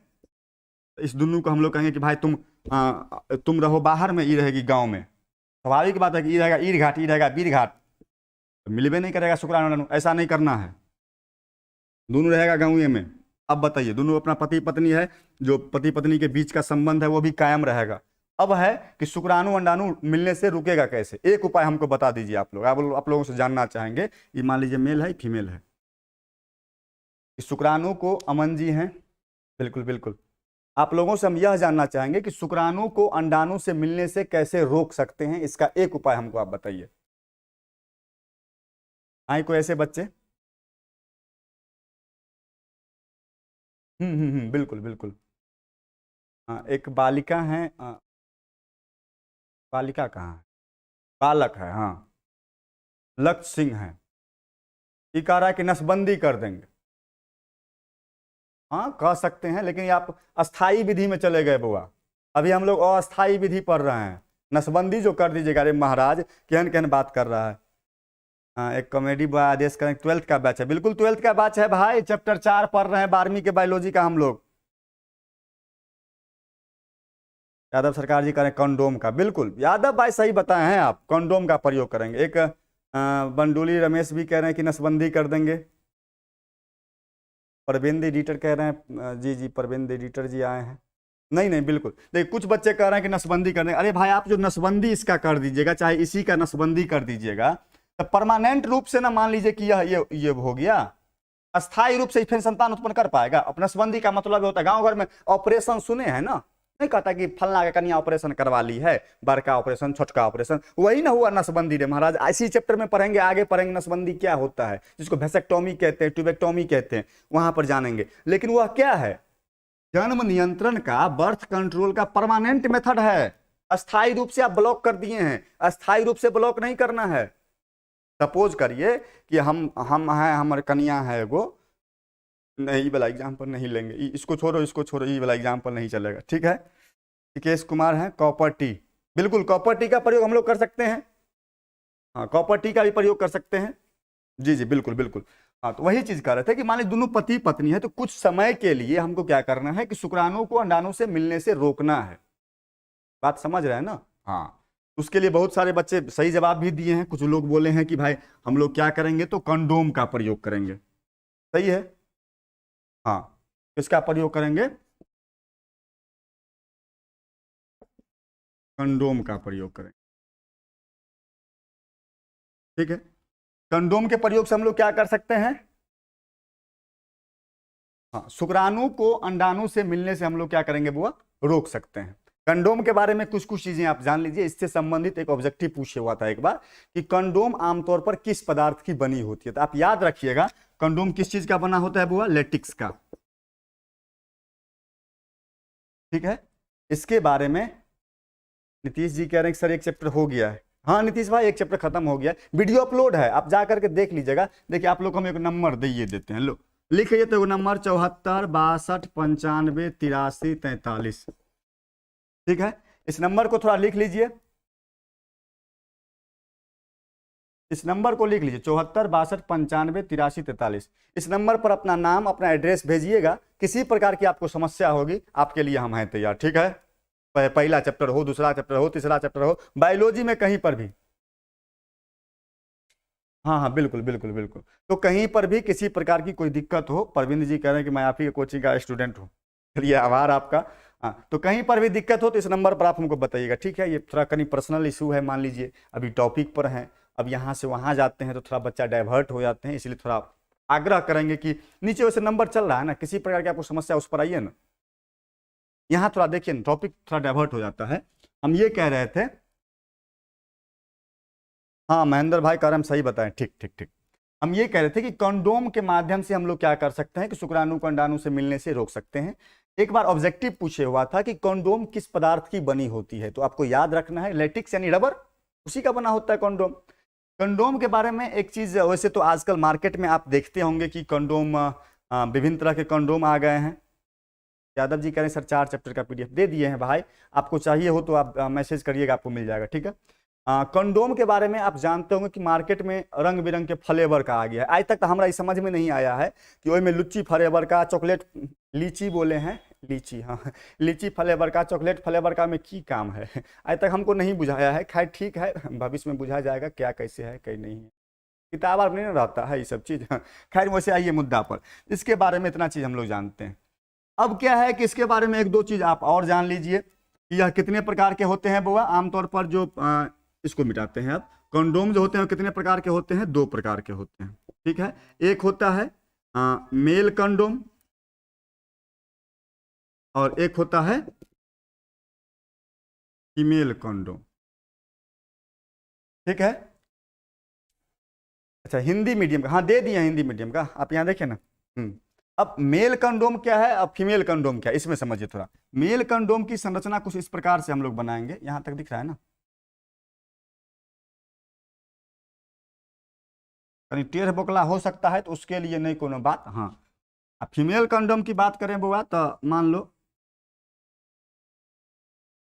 इस दोनों को हम लोग कहेंगे कि भाई तुम रहो बाहर में, ई रहेगी गांव में। स्वाभाविक बात है कि ई रहेगा ईर घाट, ई रहेगा बीर घाट, तो मिलबे नहीं करेगा शुक्राणु, ऐसा नहीं करना है, दोनों रहेगा गाँव में। अब बताइए, दोनों अपना पति पत्नी है, जो पति पत्नी के बीच का संबंध है वो भी कायम रहेगा। अब है कि शुक्राणु अंडाणु मिलने से रुकेगा कैसे, एक उपाय हमको बता दीजिए आप लोग। आप लोगों से जानना चाहेंगे, ये मान लीजिए मेल है फीमेल है, शुक्राणु को, अमन जी हैं, बिल्कुल बिल्कुल, आप लोगों से हम यह जानना चाहेंगे कि शुक्राणु को अंडाणु से मिलने से कैसे रोक सकते हैं, इसका एक उपाय हमको आप बताइए। आए कोई ऐसे बच्चे? बिल्कुल बिल्कुल। हाँ, एक बालिका है, बालिका कहाँ है, बालक है, हाँ, लक्ष्य सिंह है, ये कह रहा है कि नसबंदी कर देंगे। हाँ कह सकते हैं, लेकिन ये आप अस्थाई विधि में चले गए बुआ, अभी हम लोग अस्थाई विधि पढ़ रहे हैं। नसबंदी जो कर दीजिएगा, अरे महाराज कहन कहन बात कर रहा है। हाँ, एक कॉमेडी बॉय आदेश करें, 12th का बैच है, बिल्कुल 12th का बैच है भाई, चैप्टर 4 पढ़ रहे हैं 12वीं के बायोलॉजी का हम लोग। यादव सरकार जी करें कंडोम का, बिल्कुल यादव भाई सही बताए हैं आप, कंडोम का प्रयोग करेंगे। एक बंडोली रमेश भी कह रहे हैं कि नसबंदी कर देंगे। परवेंद एडिटर कह रहे हैं, जी जी परवेंद एडिटर जी आए हैं। नहीं नहीं बिल्कुल, देखिए कुछ बच्चे कह रहे हैं कि नसबंदी कर देंगे। अरे भाई आप जो नसबंदी इसका कर दीजिएगा, चाहे इसी का नसबंदी कर दीजिएगा, तो परमानेंट रूप से ना मान लीजिए कि ये हो गया, अस्थायी रूप से फिर संतान उत्पन्न कर पाएगा। अब नसबंदी का मतलब होता है, गांव घर में ऑपरेशन सुने हैं ना, नहीं कहता कि फलना का कन्या ऑपरेशन करवा ली है, बड़का ऑपरेशन छोटका ऑपरेशन, वही ना हुआ नसबंदी रे महाराज। इसी चैप्टर में पढ़ेंगे, आगे पढ़ेंगे नसबंदी क्या होता है, जिसको वेसेक्टोमी कहते हैं, ट्यूबेक्टोमी कहते हैं, वहां पर जानेंगे। लेकिन वह क्या है, जन्म नियंत्रण का, बर्थ कंट्रोल का परमानेंट मेथड है। अस्थायी रूप से आप ब्लॉक कर दिए हैं, अस्थायी रूप से ब्लॉक नहीं करना है। सपोज करिए कि हम हैं, हमारे कन्या है एगो, नहीं ये वाला एग्जाम्पल नहीं लेंगे, इसको छोड़ो इसको छोड़ो, ये वाला एग्जाम्पल नहीं चलेगा, ठीक है। केश कुमार है, कॉपर टी, बिल्कुल कॉपर टी का प्रयोग हम लोग कर सकते हैं। हाँ कॉपर टी का भी प्रयोग कर सकते हैं, जी जी बिल्कुल बिल्कुल। हाँ तो वही चीज कर रहे थे कि मान लीजिए दोनों पति पत्नी है, तो कुछ समय के लिए हमको क्या करना है कि शुक्राणु को अंडाणु से मिलने से रोकना है। बात समझ रहे हैं ना? हाँ, उसके लिए बहुत सारे बच्चे सही जवाब भी दिए हैं। कुछ लोग बोले हैं कि भाई हम लोग क्या करेंगे, तो कंडोम का प्रयोग करेंगे, सही है। हाँ, किसका प्रयोग करेंगे, कंडोम का प्रयोग करेंगे, ठीक है। कंडोम के प्रयोग से हम लोग क्या कर सकते हैं? हाँ, शुक्राणु को अंडाणु से मिलने से हम लोग क्या करेंगे बुआ? रोक सकते हैं। कंडोम के बारे में कुछ कुछ चीजें आप जान लीजिए। इससे संबंधित एक ऑब्जेक्टिव पूछे हुआ था एक बार कि कंडोम आमतौर पर किस पदार्थ की बनी होती है, तो आप याद रखिएगा कंडोम किस चीज का बना होता है बुआ? लेटिक्स का। ठीक है, इसके बारे में नीतीश जी कह रहे हैं कि सर एक चैप्टर हो गया है। हाँ नीतीश भाई, एक चैप्टर खत्म हो गया है, वीडियो अपलोड है, आप जा करके देख लीजिएगा। देखिए आप लोग को हम एक नंबर दे देते हैं, लो लिखिए तो नंबर 74 62 95 83 43। ठीक है, इस नंबर को थोड़ा लिख लीजिए, इस नंबर को लिख लीजिए 74 62 95 83 43। इस नंबर पर अपना नाम अपना एड्रेस भेजिएगा। किसी प्रकार की आपको समस्या होगी, आपके लिए हम हैं तैयार। ठीक है, पहला चैप्टर हो, दूसरा चैप्टर हो, तीसरा चैप्टर हो, बायोलॉजी में कहीं पर भी। हाँ हाँ बिल्कुल बिल्कुल बिल्कुल। तो कहीं पर भी किसी प्रकार की कोई दिक्कत हो, प्रवीण जी कह रहे हैं कि मैं आप ही के कोचिंग का स्टूडेंट हूँ, चलिए आभार आपका। हाँ, तो कहीं पर भी दिक्कत हो तो इस नंबर पर आप हमको बताइएगा। ठीक है, ये थोड़ा कहीं पर्सनल इशू है, मान लीजिए अभी टॉपिक पर हैं, अब यहाँ से वहाँ जाते हैं तो थोड़ा बच्चा डाइवर्ट हो जाते हैं, इसलिए थोड़ा आग्रह करेंगे कि नीचे वैसे नंबर चल रहा है ना, किसी प्रकार की आपको समस्या उस पर आइए ना। यहाँ थोड़ा देखिए ना, टॉपिक थोड़ा डाइवर्ट हो जाता है। हम ये कह रहे थे, हाँ महेंद्र भाई कह रहे हम सही बताएं, ठीक ठीक ठीक। हम ये कह रहे थे कि कंडोम के माध्यम से हम लोग क्या कर सकते हैं कि शुक्राणु को अंडाणु से मिलने से रोक सकते हैं। एक बार ऑब्जेक्टिव पूछे हुआ था कि कंडोम किस पदार्थ की बनी होती है, तो आपको याद रखना है लेटिक्स यानी रबर, उसी का बना होता है कंडोम। कंडोम के बारे में एक चीज, वैसे तो आजकल मार्केट में आप देखते होंगे कि कंडोम विभिन्न तरह के कंडोम आ गए हैं। यादव जी कह रहे हैं सर 4 चैप्टर का पीडीएफ दे दिए हैं भाई, आपको चाहिए हो तो आप मैसेज करिएगा, आपको मिल जाएगा। ठीक है, कंडोम के बारे में आप जानते होंगे कि मार्केट में रंग बिरंग के फ्लेवर का आ गया है। आज तक तो हमारा समझ में नहीं आया है कि वही में लुच्ची फ्लेवर का, चॉकलेट लीची बोले हैं, लीची, हाँ लीची फ्लेवर का, चॉकलेट फ्लेवर का में की काम है, आज तक हमको नहीं बुझाया है। खैर ठीक है, भविष्य में बुझा जाएगा क्या कैसे है कहीं नहीं है, किताब आप नहीं रहता है ये सब चीज़। खैर वैसे आइए मुद्दा पर, इसके बारे में इतना चीज़ हम लोग जानते हैं। अब क्या है कि इसके बारे में एक दो चीज़ आप और जान लीजिए कि यह कितने प्रकार के होते हैं बुआ। आमतौर पर जो इसको मिटाते हैं, अब कंडोम जो होते हैं कितने प्रकार के होते हैं? 2 प्रकार के होते हैं। ठीक है, एक होता है मेल कंडोम और एक होता है फीमेल कंडोम। ठीक है, अच्छा हिंदी मीडियम का, हाँ दे दिया हिंदी मीडियम का, आप यहाँ देखिए ना। अब मेल कंडोम क्या है, अब फीमेल कंडोम क्या है, इसमें समझिए थोड़ा। मेल कंडोम की संरचना कुछ इस प्रकार से हम लोग बनाएंगे, यहाँ तक दिख रहा है ना, कहीं टेढ़ बोकला हो सकता है तो उसके लिए नहीं कोनो बात। हाँ, अब फीमेल कंडोम की बात करें बुआ तो मान लो,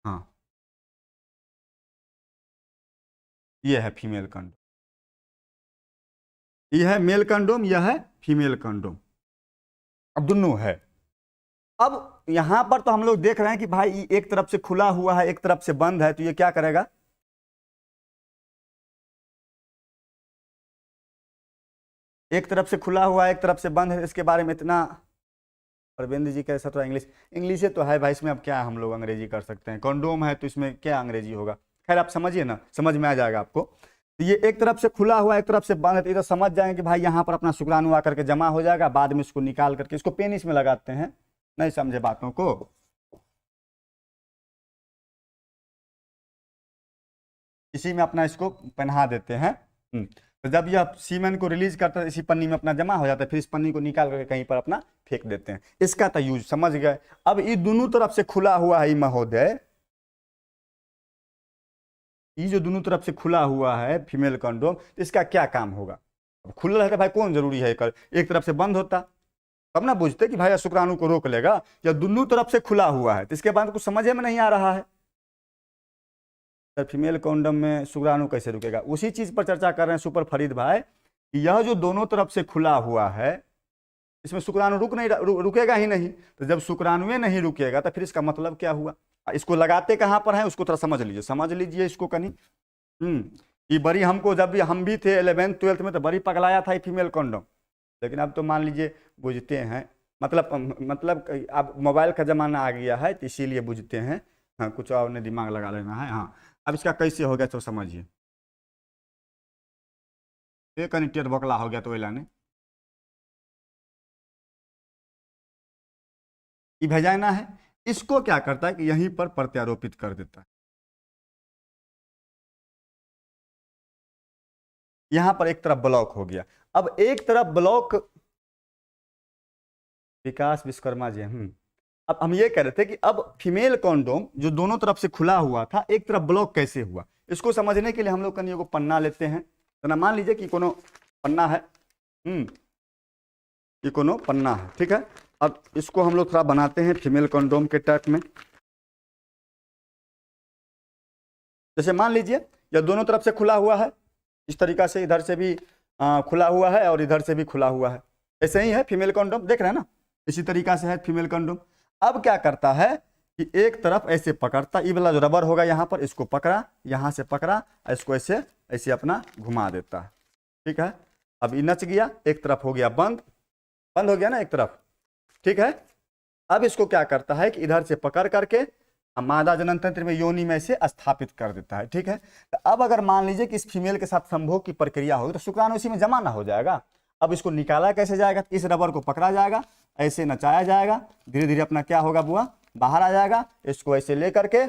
हाँ ये है फीमेल कंडोम, यह है मेल कंडोम, यह है फीमेल कंडोम, अब दोनों है। अब यहां पर तो हम लोग देख रहे हैं कि भाई एक तरफ से खुला हुआ है एक तरफ से बंद है, तो ये क्या करेगा? एक तरफ से खुला हुआ है एक तरफ से बंद है, इसके बारे में इतना अरविंद जी कैसा थोड़ा इंग्लिश, इंग्लिश है तो है भाई, इसमें अब क्या हम लोग अंग्रेजी कर सकते हैं, कंडोम है तो इसमें क्या अंग्रेजी होगा। खैर आप समझिए ना, समझ में आ जाएगा आपको। तो ये एक तरफ से खुला हुआ एक तरफ से बंद है, तो इधर समझ जाएंगे कि भाई यहाँ पर अपना शुक्राणु आकर के जमा हो जाएगा, बाद में इसको निकाल करके इसको पेनिस में लगाते हैं। नहीं समझे बातों को? इसी में अपना इसको पहना देते हैं। तो जब यह सीमेंट को रिलीज करता है इसी पन्नी में अपना जमा हो जाता है, फिर इस पन्नी को निकाल करके कहीं पर अपना फेंक देते हैं। इसका तो यूज समझ गए। अब ये दोनों तरफ से खुला हुआ है महोदय, ये जो दोनों तरफ से खुला हुआ है फीमेल कंडोम, तो इसका क्या काम होगा? अब खुला रहता भाई, कौन जरूरी है एक तरफ से बंद होता तब ना बुझते कि भाई शुक्राणु को रोक लेगा, या दोनों तरफ से खुला हुआ है, तो इसके बाद कुछ समझ में नहीं आ रहा है। सर फीमेल कंडोम में शुक्राणु कैसे रुकेगा? उसी चीज पर चर्चा कर रहे हैं सुपर फरीद भाई, यह जो दोनों तरफ से खुला हुआ है इसमें शुक्राणु रुकेगा ही नहीं। तो जब शुक्राणु नहीं रुकेगा तो फिर इसका मतलब क्या हुआ? इसको लगाते कहाँ पर है उसको थोड़ा समझ लीजिए इसको कहीं। ये बड़ी हमको जब भी हम भी थे 11th 12th में तो बड़ी पगलाया था फीमेल कंडोम, लेकिन अब तो मान लीजिए बुझते हैं, मतलब अब मोबाइल का जमाना आ गया है तो इसीलिए बुझते हैं। हाँ कुछ और ने दिमाग लगा लेना है। हाँ अब इसका कैसे हो गया तो समझिए। ये कहीं टेढ़ बकला हो गया तो लाने ये भेजाना है। इसको क्या करता है कि यहीं पर प्रत्यारोपित कर देता है। यहां पर एक तरफ ब्लॉक हो गया। अब एक तरफ ब्लॉक, विकास विश्वकर्मा जी, अब हम ये कह रहे थे कि अब फीमेल कॉन्डोम जो दोनों तरफ से खुला हुआ था, एक तरफ ब्लॉक कैसे हुआ, इसको समझने के लिए हम लोग कहीं को पन्ना लेते हैं। तो ना मान लीजिए कि कोनो पन्ना है, ये कोनो पन्ना है, ठीक है। अब इसको हम लोग थोड़ा बनाते हैं फीमेल कॉन्डोम के टाइप में। जैसे मान लीजिए यह दोनों तरफ से खुला हुआ है, इस तरीका से इधर से भी खुला हुआ है और इधर से भी खुला हुआ है। ऐसे ही है फीमेल कॉन्डोम, देख रहे हैं ना, इसी तरीका से है फीमेल कॉन्डोम। अब क्या करता है कि एक तरफ ऐसे पकड़ता, ये वाला जो रबर होगा यहाँ पर, इसको पकड़ा, यहाँ से पकड़ा, इसको ऐसे ऐसे अपना घुमा देता है, ठीक है। अब ये नच गया, एक तरफ हो गया बंद, बंद हो गया ना एक तरफ, ठीक है। अब इसको क्या करता है कि इधर से पकड़ करके मादा जनन तंत्र में योनि में से स्थापित कर देता है, ठीक है। तो अब अगर मान लीजिए कि इस फीमेल के साथ संभोग की प्रक्रिया होगी तो शुक्राणु उसी में जमा ना हो जाएगा। अब इसको निकाला कैसे जाएगा, इस रबर को पकड़ा जाएगा, ऐसे नचाया जाएगा, धीरे धीरे अपना क्या होगा बुआ, बाहर आ जाएगा। इसको ऐसे ले करके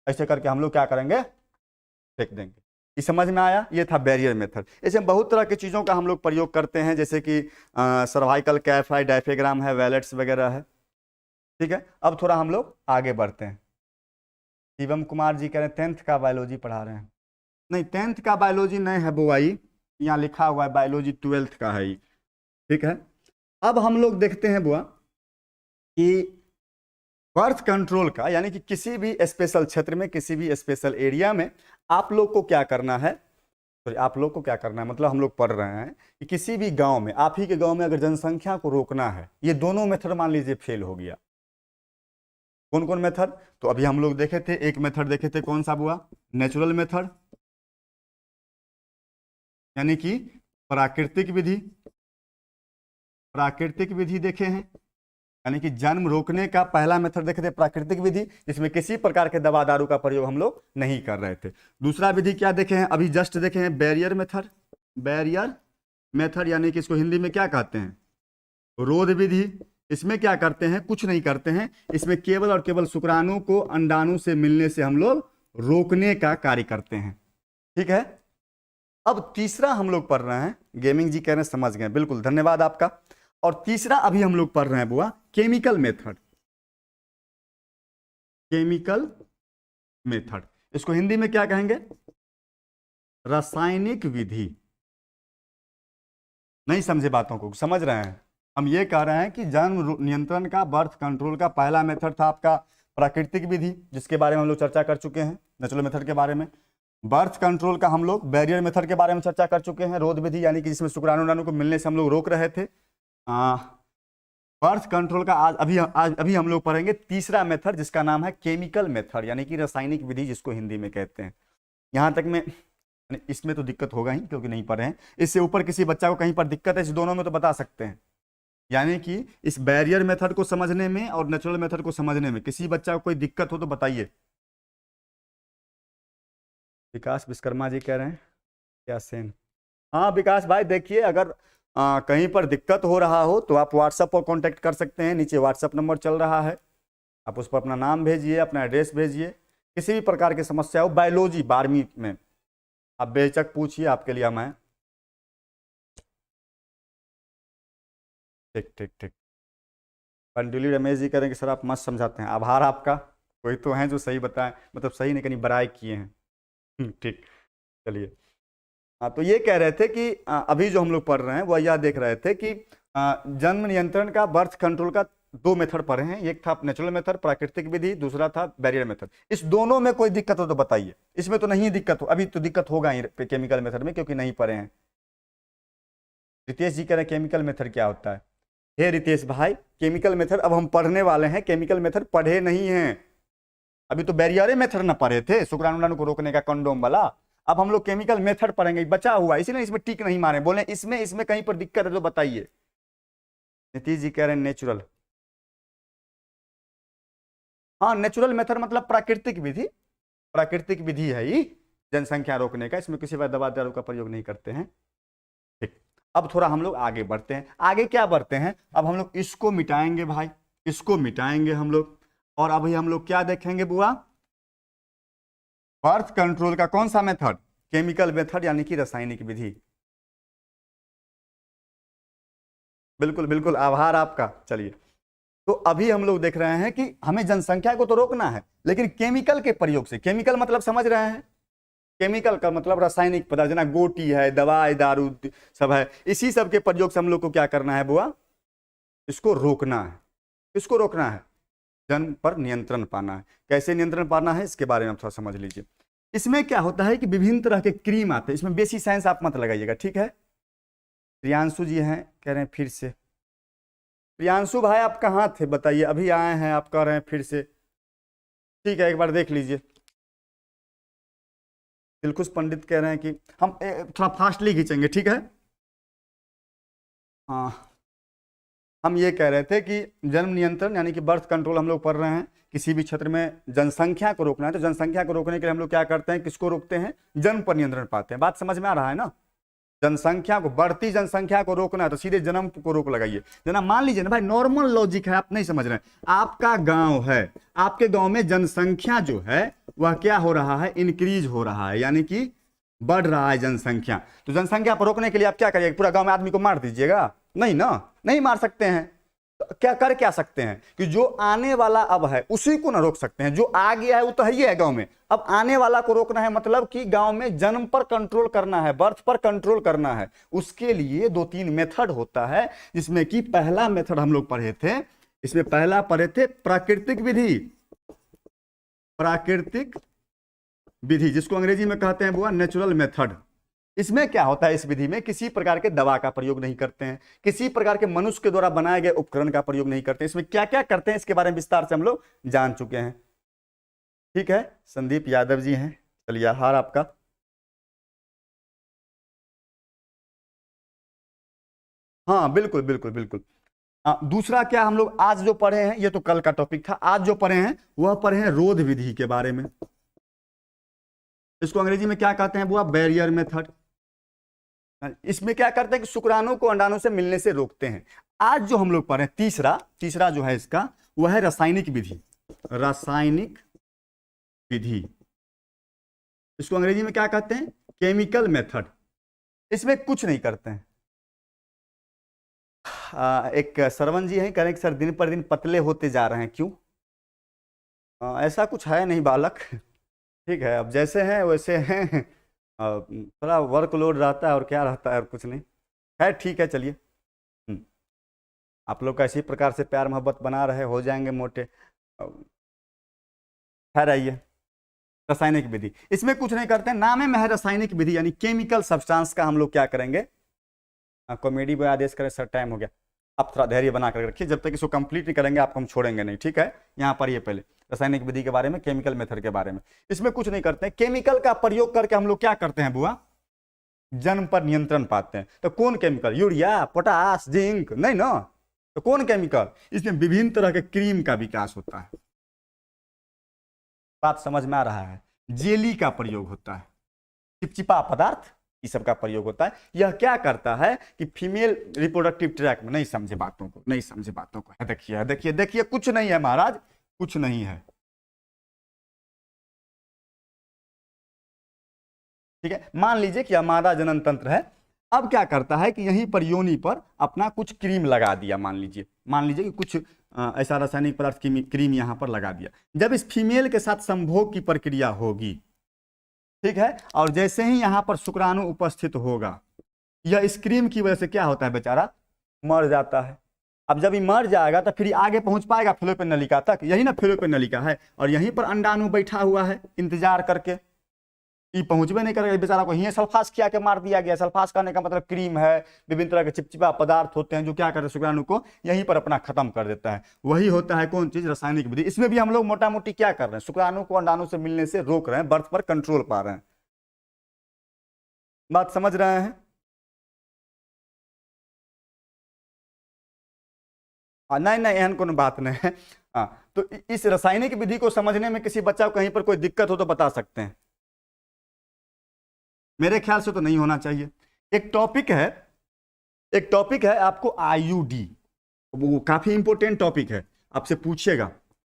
ऐसे करके हम लोग क्या करेंगे, फेंक देंगे। ये समझ में आया, ये था बैरियर मेथड। ऐसे बहुत तरह की चीज़ों का हम लोग प्रयोग करते हैं, जैसे कि सर्वाइकल कैफ है, डायफ्राम है, वैलेट्स वगैरह है, ठीक है। अब थोड़ा हम लोग आगे बढ़ते हैं। शिवम कुमार जी कह रहे हैं 10th का बायोलॉजी पढ़ा रहे हैं। नहीं, 10th का बायोलॉजी नहीं है बुआई, यहाँ लिखा हुआ है बायोलॉजी 12th का है, ठीक है। अब हम लोग देखते हैं बुआ कि बर्थ कंट्रोल का, यानी कि किसी भी स्पेशल क्षेत्र में, किसी भी स्पेशल एरिया में आप लोग को क्या करना है, तो आप लोग को क्या करना है, मतलब हम लोग पढ़ रहे हैं कि किसी भी गांव में, आप ही के गांव में अगर जनसंख्या को रोकना है, ये दोनों मेथड मान लीजिए फेल हो गया। कौन कौन मेथड, तो अभी हम लोग देखे थे, एक मेथड देखे थे, कौन सा हुआ, नेचुरल मेथड, यानी कि प्राकृतिक विधि, प्राकृतिक विधि देखे हैं, यानी कि जन्म रोकने का पहला मेथड देखे थे प्राकृतिक विधि, जिसमें किसी प्रकार के दवा दारू का प्रयोग हम लोग नहीं कर रहे थे। दूसरा विधि क्या देखे हैं, अभी जस्ट देखे हैं, बैरियर मेथड, बैरियर मेथड, यानी कि इसको हिंदी में क्या कहते हैं, रोध विधि। इसमें क्या करते हैं, कुछ नहीं करते हैं, इसमें केवल और केवल शुक्राणु को अंडाणु से मिलने से हम लोग रोकने का कार्य करते हैं, ठीक है। अब तीसरा हम लोग पढ़ रहे हैं, गेमिंग जी कह रहे हैं समझ गए, बिल्कुल धन्यवाद आपका। और तीसरा अभी हम लोग पढ़ रहे हैं बुआ, केमिकल मेथड, केमिकल मेथड, इसको हिंदी में क्या कहेंगे, रासायनिक विधि। नहीं समझे बातों को, समझ रहे हैं, हम ये कह रहे हैं कि जन्म नियंत्रण का, बर्थ कंट्रोल का पहला मेथड था आपका प्राकृतिक विधि, जिसके बारे में हम लोग चर्चा कर चुके हैं, नेचुरल मेथड के बारे में। बर्थ कंट्रोल का हम लोग बैरियर मेथड के बारे में चर्चा कर चुके हैं, रोध विधि, यानी कि जिसमें शुक्राणु को मिलने से हम लोग रोक रहे थे। बर्थ कंट्रोल का आज अभी हम लोग पढ़ेंगे तीसरा मेथड, जिसका नाम है केमिकल मेथड, यानी कि रासायनिक विधि, जिसको हिंदी में कहते हैं। यहाँ तक में इसमें तो दिक्कत होगा ही, क्योंकि नहीं पढ़े हैं। इससे ऊपर किसी बच्चा को कहीं पर दिक्कत है, इस दोनों में तो बता सकते हैं। यानी कि इस बैरियर मेथड को समझने में और नेचुरल मेथड को समझने में किसी बच्चा को कोई दिक्कत हो तो बताइए। विकास विश्वकर्मा जी कह रहे हैं क्या सेन, हाँ विकास भाई, देखिए अगर कहीं पर दिक्कत हो रहा हो तो आप व्हाट्सएप पर कांटेक्ट कर सकते हैं, नीचे व्हाट्सएप नंबर चल रहा है, आप उस पर अपना नाम भेजिए, अपना एड्रेस भेजिए। किसी भी प्रकार की समस्या हो, बायोलॉजी 12वीं में आप बेझिझक पूछिए, आपके लिए मैं, ठीक ठीक ठीक। कंटिन्यू रमेश जी करेंगे सर आप मस्त समझाते हैं, आभार आपका, कोई तो हैं जो सही बताएं, मतलब सही नहीं कहीं बड़ाई किए हैं, ठीक। चलिए, हाँ तो ये कह रहे थे कि अभी जो हम लोग पढ़ रहे हैं वह यह देख रहे थे कि जन्म नियंत्रण का, बर्थ कंट्रोल का दो मेथड पढ़े हैं, एक था नेचुरल मेथड प्राकृतिक विधि, दूसरा था बैरियर मेथड। इस दोनों में कोई दिक्कत हो तो बताइए, इसमें तो नहीं दिक्कत हो, अभी तो दिक्कत होगा ही केमिकल मेथड में, क्योंकि नहीं पढ़े हैं। रितेश जी कह रहे हैं केमिकल मेथड क्या होता है, हे रितेश भाई केमिकल मेथड अब हम पढ़ने वाले हैं, केमिकल मेथड पढ़े नहीं हैं, अभी तो बैरियर मेथड ना पढ़े थे, शुक्राणु को रोकने का कंडोम वाला। अब हम लोग केमिकल मेथड पढ़ेंगे, बचा हुआ, इसीलिए इसमें टिक नहीं मारे, बोले इसमें कहीं पर दिक्कत है तो बताइए। नीतीश जी कह रहे हैं नेचुरल, हाँ नेचुरल मेथड मतलब प्राकृतिक विधि, प्राकृतिक विधि है ये, जनसंख्या रोकने का, इसमें किसी भी दवा दारू का प्रयोग नहीं करते हैं। ठीक, अब थोड़ा हम लोग आगे बढ़ते हैं। आगे क्या बढ़ते हैं, अब हम लोग इसको मिटाएंगे भाई, इसको मिटाएंगे हम लोग। और अभी हम लोग क्या देखेंगे बुआ, बर्थ कंट्रोल का कौन सा मेथड, केमिकल मेथड यानी कि रासायनिक विधि। बिल्कुल बिल्कुल, आभार आपका। चलिए, तो अभी हम लोग देख रहे हैं कि हमें जनसंख्या को तो रोकना है, लेकिन केमिकल के प्रयोग से, केमिकल मतलब समझ रहे हैं, केमिकल का मतलब रासायनिक पदार्थ, जना गोटी है, दवाई दारू सब है, इसी सब के प्रयोग से हम लोग को क्या करना है बुआ, इसको रोकना है। इसको रोकना है, जन्म पर नियंत्रण पाना है। कैसे नियंत्रण पाना है इसके बारे में थोड़ा समझ लीजिए। इसमें क्या होता है कि विभिन्न तरह के क्रीम आते हैं, इसमें बेसी साइंस आप मत लगाइएगा, ठीक है। प्रियांशु जी हैं, कह रहे हैं फिर से। प्रियांशु भाई आप कहाँ थे बताइए, अभी आए हैं, आप कह रहे हैं फिर से। ठीक है, एक बार देख लीजिए। दिलखुश पंडित कह रहे हैं कि हम थोड़ा फास्टली खींचेंगे, ठीक है। हाँ, हम ये कह रहे थे कि जन्म नियंत्रण यानी कि बर्थ कंट्रोल हम लोग पढ़ रहे हैं। किसी भी क्षेत्र में जनसंख्या को रोकना है, तो जनसंख्या को रोकने के लिए हम लोग क्या करते हैं, किसको रोकते हैं, जन्म पर नियंत्रण पाते हैं। बात समझ में आ रहा है ना। जनसंख्या को, बढ़ती जनसंख्या को रोकना है तो सीधे जन्म को रोक लगाइए। जना मान लीजिए ना भाई, नॉर्मल लॉजिक है, आप नहीं समझ रहे हैं। आपका गांव है, आपके गांव में जनसंख्या जो है वह क्या हो रहा है, इंक्रीज हो रहा है, यानी कि बढ़ रहा है जनसंख्या। तो जनसंख्या पर रोकने के लिए आप क्या करिएगा, पूरा गांव में आदमी को मार दीजिएगा? नहीं ना, नहीं मार सकते हैं। तो क्या सकते हैं कि जो आने वाला अब है उसी को ना रोक सकते हैं। जो आ गया है वो तो है ही है गांव में, अब आने वाला को रोकना है, मतलब कि गांव में जन्म पर कंट्रोल करना है, बर्थ पर कंट्रोल करना है। उसके लिए 2-3 मेथड होता है, जिसमें कि पहला मेथड हम लोग पढ़े थे, इसमें पहला पढ़े थे प्राकृतिक विधि। प्राकृतिक विधि जिसको अंग्रेजी में कहते हैं बुआ नेचुरल मेथड। इसमें क्या होता है, इस विधि में किसी प्रकार के दवा का प्रयोग नहीं करते हैं, किसी प्रकार के मनुष्य के द्वारा बनाए गए उपकरण का प्रयोग नहीं करते हैं। इसमें क्या क्या करते हैं इसके बारे में विस्तार से हम लोग जान चुके हैं, ठीक है। संदीप यादव जी हैं, चलिए आभार आपका। हाँ बिल्कुल बिल्कुल बिल्कुल। दूसरा क्या हम लोग आज जो पढ़े हैं, ये तो कल का टॉपिक था, आज जो पढ़े हैं वह पढ़े हैं रोध विधि के बारे में। इसको अंग्रेजी में क्या कहते हैं बुआ, बैरियर मेथड। इसमें क्या करते हैं कि शुक्राणु को अंडाणु से मिलने से रोकते हैं। आज जो हम लोग पढ़े तीसरा जो है इसका, वह है रासायनिक विधि। रासायनिक विधि, इसको अंग्रेजी में क्या कहते हैं, केमिकल मेथड। इसमें कुछ नहीं करते हैं। एक सरवन जी हैं, कह रहे हैं कि सर दिन पर दिन पतले होते जा रहे हैं, क्यों? ऐसा कुछ है नहीं बालक, ठीक है, अब जैसे हैं वैसे हैं। थोड़ा वर्कलोड रहता है और क्या रहता है, और कुछ नहीं है, ठीक है। चलिए, आप लोग का इसी प्रकार से प्यार मोहब्बत बना रहे, हो जाएंगे मोटे। खैर आइए, रासायनिक विधि, इसमें कुछ नहीं करते हैं, नाम में है रासायनिक विधि, यानी केमिकल सब्सटेंस का हम लोग क्या करेंगे, कॉमेडी में आदेश करें सर, टाइम हो गया। आप थोड़ा धैर्य बना कर रखिए, जब तक इसको कंप्लीट नहीं करेंगे आपको हम छोड़ेंगे नहीं, ठीक है। यहाँ पर ये पहले रासायनिक विधि के बारे में, केमिकल मेथड के बारे में, इसमें कुछ नहीं करते हैं। केमिकल का प्रयोग करके हम लोग क्या करते हैं बुआ, जन्म पर नियंत्रण पाते हैं। तो कौन केमिकल, यूरिया, पोटास, जिंक, नहीं ना, तो कौन केमिकल, इसमें विभिन्न तरह के क्रीम का विकास होता है। बात समझ में आ रहा है। जेली का प्रयोग होता है, चिपचिपा पदार्थ, इस सब का प्रयोग होता है। यह क्या करता है कि फीमेल रिप्रोडक्टिव ट्रैक में, नहीं समझे बातों को, नहीं समझे बातों को, देखिए देखिए देखिए, कुछ नहीं है महाराज, कुछ नहीं है, ठीक है। मान लीजिए कि हमारा जनन तंत्र है, अब क्या करता है कि यहीं पर योनि पर अपना कुछ क्रीम लगा दिया, मान लीजिए कि कुछ ऐसा रासायनिक पदार्थ की क्रीम यहां पर लगा दिया। जब इस फीमेल के साथ संभोग की प्रक्रिया होगी, ठीक है, और जैसे ही यहां पर शुक्राणु उपस्थित होगा, यह इस क्रीम की वजह से क्या होता है, बेचारा मर जाता है। अब जब ये मर जाएगा तो फिर आगे पहुंच पाएगा फैलोपियन नलिका तक, यही ना फैलोपियन नलिका है, और यहीं पर अंडाणु बैठा हुआ है इंतजार करके, ये पहुंचबे नहीं करेगा, बेचारा को यहीं सल्फास किया के मार दिया गया। सल्फास करने का मतलब क्रीम है, विभिन्न तरह के चिपचिपा पदार्थ होते हैं जो क्या करते हैं, शुक्राणु को यहीं पर अपना खत्म कर देता है। वही होता है कौन चीज, रासायनिक विधि। इसमें भी हम लोग मोटा मोटी क्या कर रहे हैं, शुक्राणु को अंडाणु से मिलने से रोक रहे हैं, बर्थ पर कंट्रोल पा रहे हैं। बात समझ रहे हैं? नहीं नहीं, एहन कोनो बात नहीं है। तो इस रासायनिक विधि को समझने में किसी बच्चा को कहीं पर कोई दिक्कत हो तो बता सकते हैं। मेरे ख्याल से तो नहीं होना चाहिए। एक टॉपिक है आपको आईयूडी, वो काफी इंपॉर्टेंट टॉपिक है, आपसे पूछिएगा।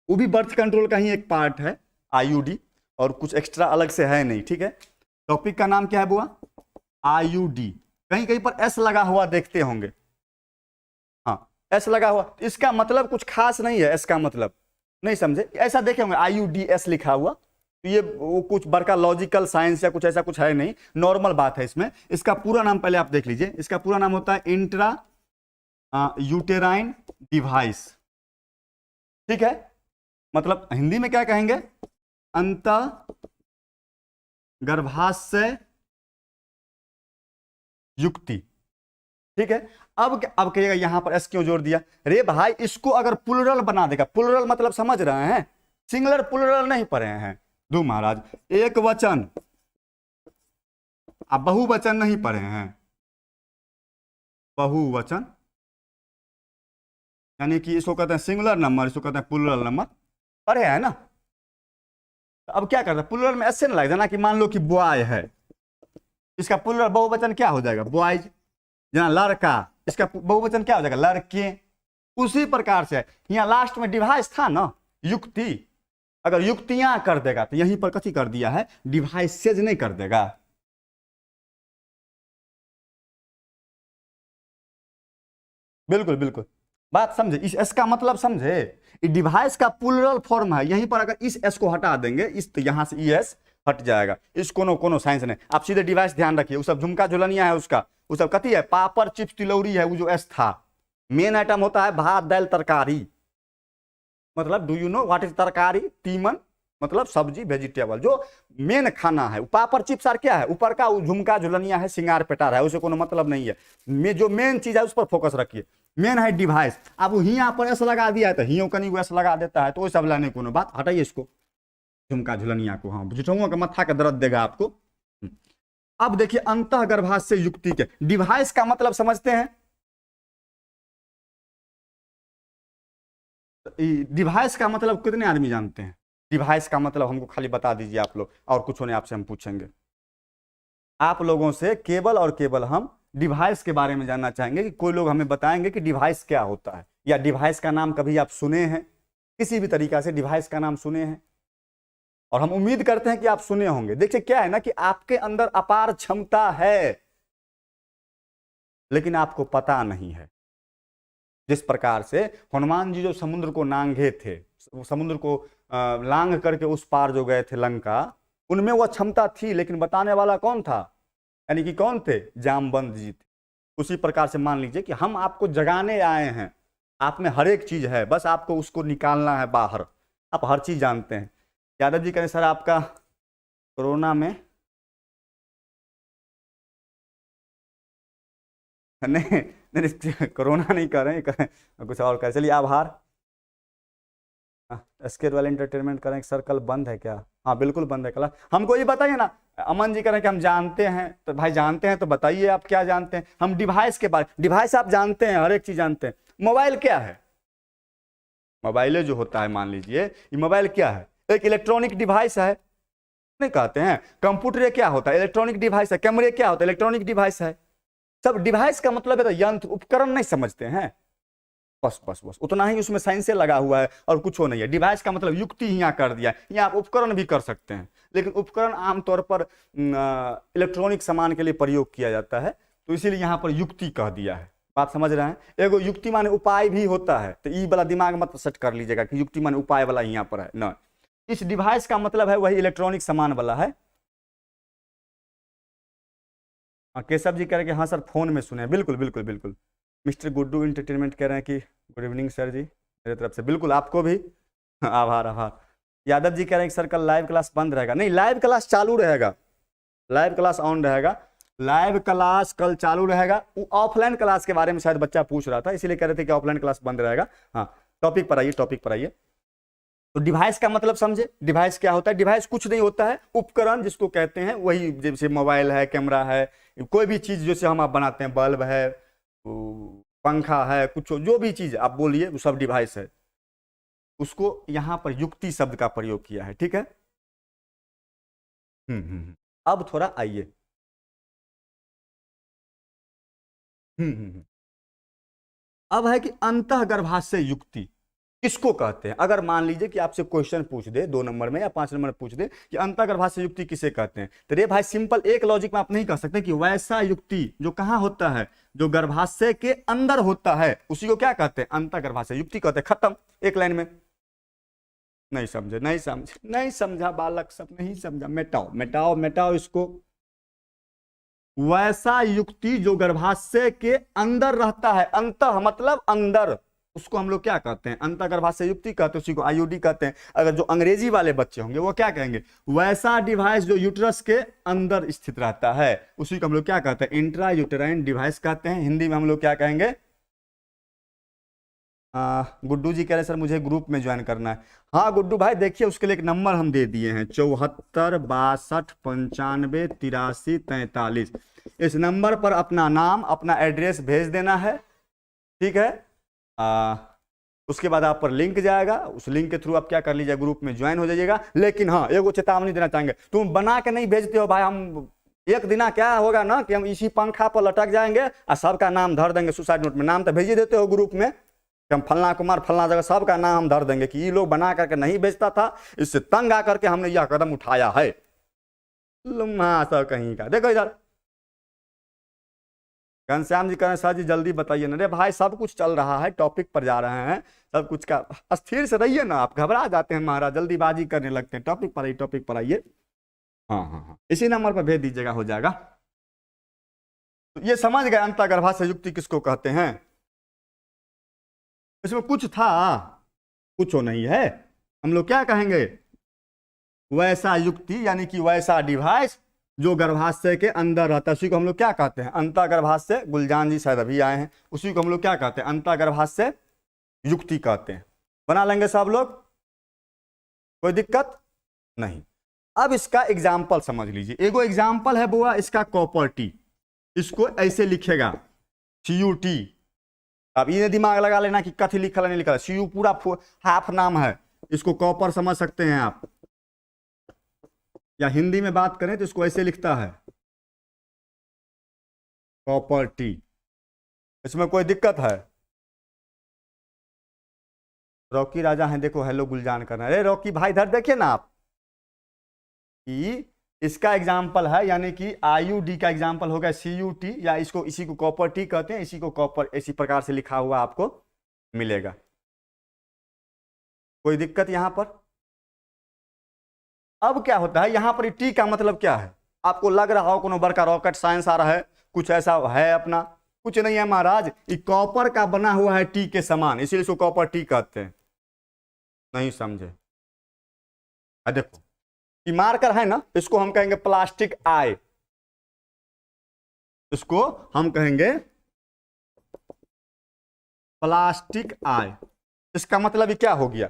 वो भी बर्थ कंट्रोल का ही एक पार्ट है आईयूडी, और कुछ एक्स्ट्रा अलग से है नहीं, ठीक है। टॉपिक का नाम क्या है बुआ? आईयूडी। कहीं कहीं पर एस लगा हुआ देखते होंगे, हाँ एस लगा हुआ, इसका मतलब कुछ खास नहीं है, एस का मतलब नहीं समझे, ऐसा देखे होंगे IUDS लिखा हुआ, तो ये वो कुछ बड़का लॉजिकल साइंस या कुछ ऐसा कुछ है नहीं, नॉर्मल बात है इसमें। इसका पूरा नाम पहले आप देख लीजिए, इसका पूरा नाम होता है इंट्रा यूटेराइन डिवाइस, ठीक है। मतलब हिंदी में क्या कहेंगे? अंत गर्भाशय युक्ति, ठीक है। अब कहिएगा यहां पर एस क्यों जोड़ दिया? रे भाई इसको अगर प्लुरल बना देगा, प्लुरल मतलब समझ रहे हैं, सिंगुलर प्लुरल नहीं पढ़े हैं दो महाराज, एक वचन, आप बहुवचन नहीं पढ़े हैं, बहुवचन यानी कि इसको कहते हैं सिंगुलर नंबर, इसको कहते हैं प्लुरल नंबर, पढ़े हैं ना। अब क्या करता है, प्लुरल में ऐसे ना लग जाना कि मान लो कि बॉय है, इसका प्लुरल बहुवचन क्या हो जाएगा? बॉयज। जना लड़का, इसका बहुवचन क्या हो जाएगा? लड़के। उसी प्रकार से यहाँ लास्ट में डिवाइस था ना, युक्ति, अगर युक्तियां कर देगा तो यहीं पर कथी कर दिया है? डिवाइसेज नहीं कर देगा। बिल्कुल बिल्कुल, बात समझे, इस एस का मतलब समझे, डिवाइस का प्लुरल फॉर्म है, यहीं पर अगर इस एस को हटा देंगे, इस तो यहां से एस हट जाएगा, इस कोनो साइंस नहीं, आप सीधे डिवाइस ध्यान रखिए। वो सब झुमका झुलनिया है उसका, वो सब कथी है? पापड़ चिप्स तिलौरी है, वो जो एस था। मेन आइटम होता है भात दाल तरकारी, मतलब do you know what is तरकारी? तीमन मतलब सब्जी वेजिटेबल, जो मेन खाना है। पापड़ चिप्स और क्या है? ऊपर का झुमका झुलनिया है, सिंगार पेटार है, उसे कोनो मतलब नहीं है। जो मेन चीज है उस पर फोकस रखिए। मेन है डिवाइस। अब हियां पर एस लगा दिया है तो हियों कनी एस लगा देता है, तो सब लाने कोनो बात, हटाइए इसको, झुमका झुलनिया को, हाँ जुटुआ का मत्था का दर्द देगा आपको। अब देखिए अंतः गर्भाशय युक्ति के डिवाइस का मतलब समझते हैं। डिवाइस का मतलब कितने आदमी जानते हैं? डिवाइस का मतलब हमको खाली बता दीजिए आप लोग, और कुछ होने आपसे हम पूछेंगे। आप लोगों से केवल और केवल हम डिवाइस के बारे में जानना चाहेंगे कि कोई लोग हमें बताएंगे कि डिवाइस क्या होता है, या डिवाइस का नाम कभी आप सुने हैं, किसी भी तरीका से डिवाइस का नाम सुने हैं, और हम उम्मीद करते हैं कि आप सुने होंगे। देखिए क्या है ना कि आपके अंदर अपार क्षमता है, लेकिन आपको पता नहीं है। जिस प्रकार से हनुमान जी जो समुद्र को नांगे थे, समुद्र को लांग करके उस पार जो गए थे लंका, उनमें वह क्षमता थी, लेकिन बताने वाला कौन था? यानी कि कौन थे? जामवंत जी थे। उसी प्रकार से मान लीजिए कि हम आपको जगाने आए हैं, आप में हर एक चीज है, बस आपको उसको निकालना है बाहर। आप हर चीज जानते हैं। यादव जी कहें सर आपका कोरोना में नहीं नहीं कोरोना नहीं कर रहे हैं, कुछ और कर, चलिए आभार। स्केट वाले एंटरटेनमेंट करें, सर्कल बंद है क्या? हाँ बिल्कुल बंद है क्लास। हमको ये बताइए ना, अमन जी कह रहे हैं कि हम जानते हैं, तो भाई जानते हैं तो बताइए आप क्या जानते हैं। हम डिवाइस के बारे, डिवाइस आप जानते हैं, हर एक चीज जानते हैं। मोबाइल क्या है? मोबाइल जो होता है, मान लीजिए ये मोबाइल क्या है? एक इलेक्ट्रॉनिक डिवाइस है, नहीं कहते हैं? कंप्यूटर क्या होता है? इलेक्ट्रॉनिक डिवाइस है। कैमरे क्या होता है? इलेक्ट्रॉनिक डिवाइस है। सब डिवाइस का मतलब है तो यंत्र उपकरण नहीं समझते हैं, बस बस बस उतना ही उसमें साइंस से लगा हुआ है और कुछ हो नहीं है। डिवाइस का मतलब युक्ति ही यहाँ कर दिया है। यहाँ आप उपकरण भी कर सकते हैं, लेकिन उपकरण आमतौर पर इलेक्ट्रॉनिक सामान के लिए प्रयोग किया जाता है, तो इसीलिए यहाँ पर युक्ति कह दिया है। बात समझ रहे हैं? एगो युक्ति माने उपाय भी होता है, तो ई वाला दिमाग मत सेट कर लीजिएगा कि युक्ति माने उपाय वाला यहाँ पर है ना। इस डिवाइस का मतलब है वही इलेक्ट्रॉनिक सामान वाला है। केशव जी कह रहे हैं कि हाँ सर फोन में सुने। बिल्कुल बिल्कुल बिल्कुल। मिस्टर गुड्डू एंटरटेनमेंट कह रहे हैं कि गुड इवनिंग सर जी मेरे तरफ से। बिल्कुल आपको भी आभार आभार। यादव जी कह रहे हैं कि सर कल लाइव क्लास बंद रहेगा। नहीं, लाइव क्लास चालू रहेगा, लाइव क्लास ऑन रहेगा, लाइव क्लास कल चालू रहेगा। ऑफलाइन क्लास के बारे में शायद बच्चा पूछ रहा था, इसीलिए कह रहे थे कि ऑफलाइन क्लास बंद रहेगा। हाँ टॉपिक पर आइए, टॉपिक पर आइए। तो डिवाइस का मतलब समझे। डिवाइस क्या होता है? डिवाइस कुछ नहीं होता है, उपकरण जिसको कहते हैं, वही जैसे मोबाइल है, कैमरा है, कोई भी चीज जैसे हम आप बनाते हैं, बल्ब है, पंखा है, कुछ जो भी चीज आप बोलिए वो सब डिवाइस है। उसको यहां पर युक्ति शब्द का प्रयोग किया है, ठीक है। अब थोड़ा आइए, अब है कि अंतःगर्भाशय युक्ति किसको कहते हैं। अगर मान लीजिए कि आपसे क्वेश्चन पूछ दे 2 नंबर में या 5 नंबर में पूछ दे कि अंतःगर्भाशय युक्ति किसे कहते हैं, तो रे भाई सिंपल एक लॉजिक में आप नहीं कह सकते कि वैसा युक्ति जो कहां होता है, जो गर्भाशय के अंदर होता है, उसी को क्या कहते हैं, अंतःगर्भाशय युक्ति कहते हैं। खत्म, एक लाइन में। नहीं समझे, नहीं समझे, नहीं समझा बालक, सब नहीं समझा, मिटाओ मिटाओ मिटाओ इसको। वैसा युक्ति जो गर्भाशय के अंदर रहता है, अंतः मतलब अंदर, उसको हम लोग क्या कहते हैं, अंतःगर्भाशय युक्ति कहते हैं, उसी को आईयूडी कहते हैं। अगर जो अंग्रेजी वाले बच्चे होंगे वो क्या कहेंगे, वैसा डिवाइस जो यूट्रस के अंदर स्थित रहता है, उसी को हम लोग क्या कहते हैं, इंट्रा यूटेराइन डिवाइस कहते हैं। हिंदी में हम लोग क्या कहेंगे। गुड्डू जी कह रहे सर मुझे ग्रुप में ज्वाइन करना है। हाँ गुड्डू भाई देखिए उसके लिए एक नंबर हम दे दिए हैं 74 62 95 83 43। इस नंबर पर अपना नाम अपना एड्रेस भेज देना है, ठीक है। उसके बाद आप पर लिंक जाएगा, उस लिंक के थ्रू आप क्या कर लीजिए, ग्रुप में ज्वाइन हो जाइएगा। लेकिन हाँ एगो चेतावनी देना चाहेंगे, तुम बना के नहीं भेजते हो भाई, हम एक दिना क्या होगा ना कि हम इसी पंखा पर लटक जाएंगे और सबका नाम धर देंगे सुसाइड नोट में। नाम तो भेज ही देते हो ग्रुप में, हम फलना कुमार फलना जगह सबका नाम हम धर देंगे कि ये लोग बना करके नहीं बेचता था, इससे तंग आकर के हमने यह कदम उठाया है। कहीं का देखो इधर घनश्याम जी कहें सर जी जल्दी बताइए ना। रे भाई सब कुछ चल रहा है, टॉपिक पर जा रहे हैं, सब कुछ का स्थिर से रहिए ना, आप घबरा जाते हैं महाराज, जल्दीबाजी करने लगते हैं। टॉपिक पर आइए, टॉपिक पर आइए। हाँ हाँ हाँ इसी नंबर पर भेज दीजिएगा, हो जाएगा। तो ये समझ गए अंतःगर्भाशय युक्ति किसको कहते हैं। इसमें कुछ था, कुछ नहीं है, हम लोग क्या कहेंगे, वैसा युक्ति यानी कि वैसा डिवाइस जो गर्भाशय के अंदर रहता है, उसी को हम लोग क्या कहते हैं, अंतःगर्भाशय। गुलजान जी शायद अभी आए हैं, उसी को हम लोग क्या कहते हैं, अंतःगर्भाशय युक्ति कहते हैं। बना लेंगे सब लोग, कोई दिक्कत नहीं। अब इसका एग्जाम्पल समझ लीजिए, एगो एग्जाम्पल है बुआ इसका कॉपर टी, इसको ऐसे लिखेगा CUT। अब ये दिमाग लगा लेना कि कथी लिखा नहीं लिखा, CU पूरा हाफ नाम है, इसको कॉपर समझ सकते हैं आप, या हिंदी में बात करें तो इसको ऐसे लिखता है कॉपर टी। इसमें कोई दिक्कत है। रॉकी राजा हैं, देखो हेलो गुलजान करना। अरे रॉकी भाई इधर देखिए ना आप, कि इसका एग्जाम्पल है, यानी कि IUD का एग्जाम्पल होगा CUT, या इसको इसी को कॉपर टी कहते हैं, इसी को कॉपर इसी प्रकार से लिखा हुआ आपको मिलेगा। कोई दिक्कत यहां पर। अब क्या होता है यहां पर टी का मतलब क्या है, आपको लग रहा हो कोनो बड़का रॉकेट साइंस आ रहा है, कुछ ऐसा है अपना, कुछ नहीं है महाराज, ये कॉपर का बना हुआ है टी के समान, इसीलिए इसको कॉपर टी कहते हैं। नहीं समझे। देखो ये मार्कर है ना, इसको हम कहेंगे प्लास्टिक आई, इसको हम कहेंगे प्लास्टिक आई। इसका मतलब ये क्या हो गया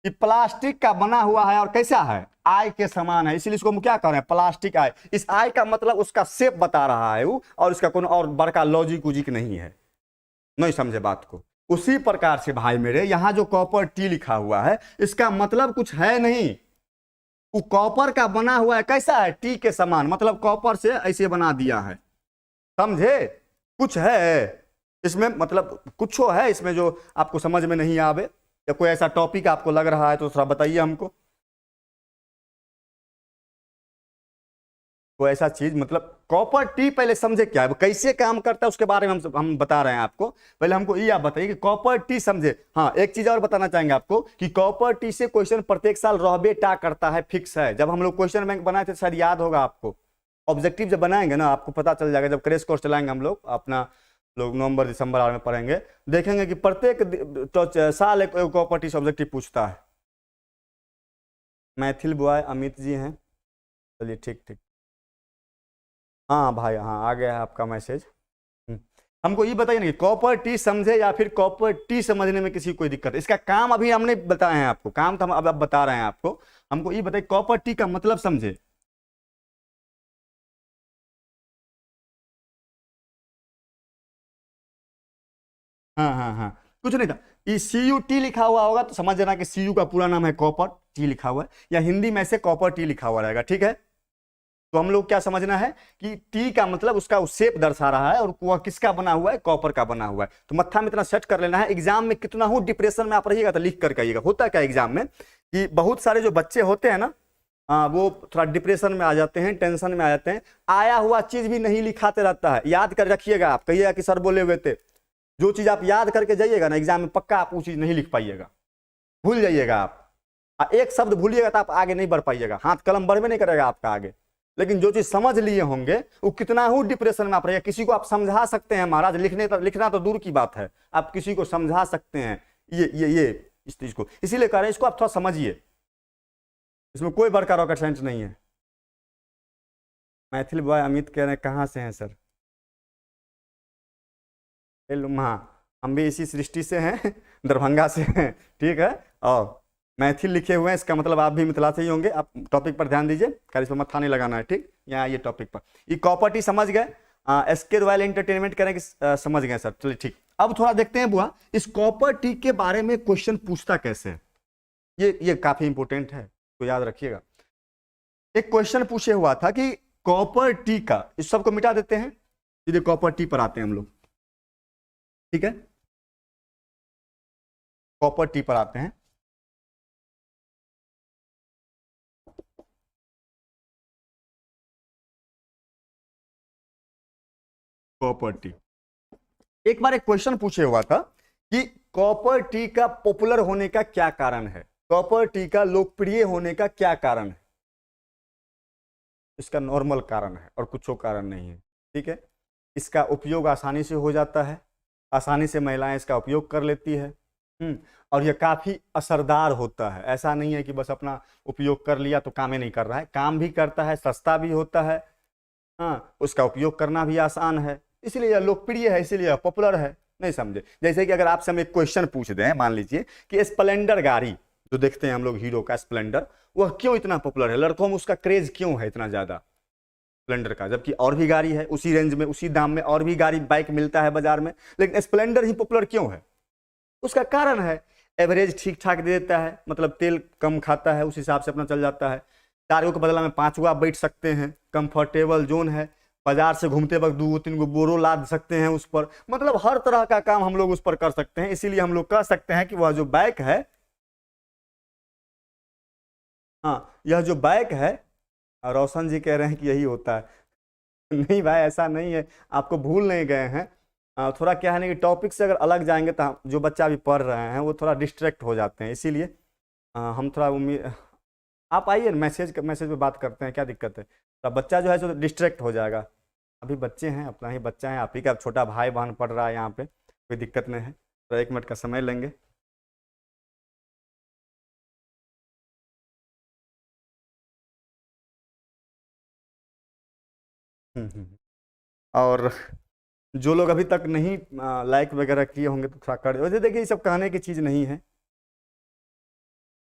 कि प्लास्टिक का बना हुआ है और कैसा है, आई के समान है, इसीलिए इसको हम क्या कर रहे हैं, प्लास्टिक आई। इस आई का मतलब उसका शेप बता रहा है वो, और इसका कोई और बड़का लॉजिक उजिक नहीं है। नहीं समझे बात को। उसी प्रकार से भाई मेरे यहां जो कॉपर टी लिखा हुआ है, इसका मतलब कुछ है नहीं, वो कॉपर का बना हुआ है, कैसा है, टी के समान, मतलब कॉपर से ऐसे बना दिया है, समझे। कुछ है इसमें, मतलब कुछ है इसमें जो आपको समझ में नहीं आवे, या कोई ऐसा टॉपिक आपको लग रहा है तो थोड़ा बताइए हमको। कोई ऐसा चीज, मतलब कॉपर टी पहले समझे क्या है, कैसे काम करता है उसके बारे में हम बता रहे हैं आपको। पहले हमको ये आप बताइए कि कॉपर टी समझे। हाँ एक चीज और बताना चाहेंगे आपको कि कॉपर टी से क्वेश्चन प्रत्येक साल रहबे टा करता है, फिक्स है। जब हम लोग क्वेश्चन बैंक बनाए थे शायद याद होगा आपको, ऑब्जेक्टिव जब बनाएंगे ना आपको पता चल जाएगा, जब क्रैश कोर्स चलाएंगे हम लोग अपना, लोग नवंबर दिसंबर में पढ़ेंगे, देखेंगे कि प्रत्येक साल एक कॉपर टी से ऑब्जेक्टिव पूछता है। मैथिल बॉय अमित जी हैं, चलिए ठीक ठीक। हाँ भाई हाँ आ गया है आपका मैसेज। हमको ये बताइए ना कि कॉपर टी समझे या फिर कॉपर टी समझने में किसी को कोई दिक्कत है। इसका काम अभी हमने बताए हैं आपको, काम तो हम अब बता रहे हैं आपको। हमको ये बताइए कॉपर टी का मतलब समझे। हाँ हाँ हाँ कुछ नहीं था, ये CUT लिखा हुआ होगा तो समझ जाना कि CU का पूरा नाम है कॉपर, टी लिखा हुआ है, या हिंदी में से कॉपर टी लिखा हुआ रहेगा, ठीक है। तो हम लोग क्या समझना है कि टी का मतलब उसका शेप दर्शा रहा है और वह किसका बना हुआ है, कॉपर का बना हुआ है। तो मत्था में इतना सेट कर लेना है। एग्जाम में कितना हो डिप्रेशन में आप रहिएगा तो लिख करके आइएगा। होता क्या एग्जाम में कि बहुत सारे जो बच्चे होते हैं ना, वो थोड़ा डिप्रेशन में आ जाते हैं, टेंशन में आ जाते हैं, आया हुआ चीज भी नहीं लिखाते रहता है। याद कर रखिएगा, आप कहिएगा कि सर बोले हुए थे, जो चीज आप याद करके जाइएगा ना एग्जाम में, पक्का आप वो चीज नहीं लिख पाइएगा, भूल जाइएगा आप। एक शब्द भूलिएगा तो आप आगे नहीं बढ़ पाइएगा, हाथ कलम बढ़ में नहीं करेगा आपका आगे। लेकिन जो चीज समझ लिए होंगे वो कितना ही डिप्रेशन में आप रहिएगा। किसी को आप समझा सकते हैं महाराज, लिखना तो दूर की बात है, आप किसी को समझा सकते हैं ये इस चीज को। इसीलिए कह रहे हैं इसको आप थोड़ा समझिए, इसमें कोई बड़का रॉकेट साइंस नहीं है। मैथिल बॉय अमित कह रहे हैं कहाँ से हैं सर? हाँ, हम भी इसी सृष्टि से हैं, दरभंगा से हैं, ठीक है। और मैथिल लिखे हुए हैं, इसका मतलब आप भी मिथिला से ही होंगे। आप टॉपिक पर ध्यान दीजिए, खाली इसमें मत्था नहीं लगाना है, ठीक। यहाँ ये टॉपिक पर ये कॉपर्टी समझ गए, एसके रॉयल एंटरटेनमेंट करें कि समझ गए सर? चलिए ठीक। अब थोड़ा देखते हैं बुआ, इस कॉपर्टी के बारे में क्वेश्चन पूछता कैसे है, ये काफी इंपोर्टेंट है, तो याद रखिएगा। एक क्वेश्चन पूछे हुआ था कि कॉपर टी का, इस सबको मिटा देते हैं, सीधे कॉपर टी पर आते हैं हम लोग, ठीक है। कॉपर टी पर आते हैं। कॉपर टी, एक बार एक क्वेश्चन पूछे हुआ था कि कॉपर टी का पॉपुलर होने का क्या कारण है, कॉपर टी का लोकप्रिय होने का क्या कारण है। इसका नॉर्मल कारण है और कुछ कारण नहीं है, ठीक है। इसका उपयोग आसानी से हो जाता है, आसानी से महिलाएं इसका उपयोग कर लेती है। और यह काफी असरदार होता है। ऐसा नहीं है कि बस अपना उपयोग कर लिया तो काम ही नहीं कर रहा है, काम भी करता है, सस्ता भी होता है, हाँ, उसका उपयोग करना भी आसान है, इसलिए यह लोकप्रिय है, इसीलिए यह पॉपुलर है। नहीं समझे? जैसे कि अगर आपसे हम एक क्वेश्चन पूछ दें, मान लीजिए कि स्प्लेंडर गाड़ी जो देखते हैं हम लोग, हीरो का स्प्लेंडर, वह क्यों इतना पॉपुलर है, लड़कों में उसका क्रेज क्यों है इतना ज्यादा स्प्लेंडर का, जबकि और भी गाड़ी है उसी रेंज में, उसी दाम में और भी गाड़ी बाइक मिलता है बाजार में, लेकिन स्प्लेंडर ही पॉपुलर क्यों है? उसका कारण है एवरेज ठीक ठाक दे देता है, मतलब तेल कम खाता है, उस हिसाब से अपना चल जाता है। 4 गो के बदला में 5 गो आप बैठ सकते हैं, कंफर्टेबल जोन है, बाजार से घूमते वक्त 2-3 गो बोरो लाद सकते हैं उस पर, मतलब हर तरह का काम हम लोग उस पर कर सकते हैं। इसीलिए हम लोग कह सकते हैं कि वह जो बाइक है, हाँ, यह जो बाइक है, रोशन जी कह रहे हैं कि यही होता है। नहीं भाई, ऐसा नहीं है, आपको भूल नहीं गए हैं। थोड़ा क्या है ना कि टॉपिक से अगर अलग जाएंगे तो जो बच्चा अभी पढ़ रहे हैं वो थोड़ा डिस्ट्रैक्ट हो जाते हैं, इसीलिए हम थोड़ा उम्मीद, आप आइए मैसेज पे बात करते हैं, क्या दिक्कत है? तो बच्चा जो है सो डिस्ट्रैक्ट हो जाएगा, अभी बच्चे हैं, अपना ही बच्चा है, आप ही का छोटा भाई बहन पढ़ रहा है यहाँ पे, कोई दिक्कत नहीं है, तो 1 मिनट का समय लेंगे। और जो लोग अभी तक नहीं लाइक वगैरह किए होंगे तो थोड़ा कर, वैसे देखिए ये सब कहने की चीज़ नहीं है,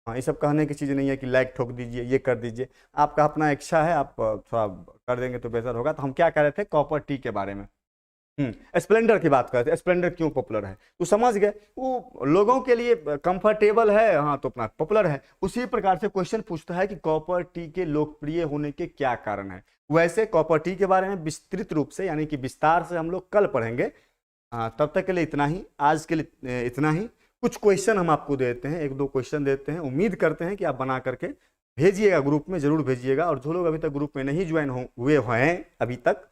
हाँ, ये सब कहने की चीज़ नहीं है कि लाइक ठोक दीजिए, ये कर दीजिए, आपका अपना इच्छा है, आप थोड़ा कर देंगे तो बेहतर होगा। तो हम क्या कह रहे थे, कॉपर टी के बारे में, स्प्लेंडर की बात कर रहे थे, स्प्लेंडर क्यों पॉपुलर है, तो समझ गए, वो लोगों के लिए कंफर्टेबल है, हाँ, तो अपना पॉपुलर है। उसी प्रकार से क्वेश्चन पूछता है कि कॉपर टी के लोकप्रिय होने के क्या कारण है। वैसे कॉपर टी के बारे में विस्तृत रूप से, यानी कि विस्तार से हम लोग कल पढ़ेंगे। तब तक के लिए इतना ही, आज के लिए इतना ही। कुछ क्वेश्चन हम आपको देते हैं, 1-2 क्वेश्चन देते हैं, उम्मीद करते हैं कि आप बना करके भेजिएगा, ग्रुप में जरूर भेजिएगा। और जो लोग अभी तक ग्रुप में नहीं ज्वाइन हुए हैं अभी तक,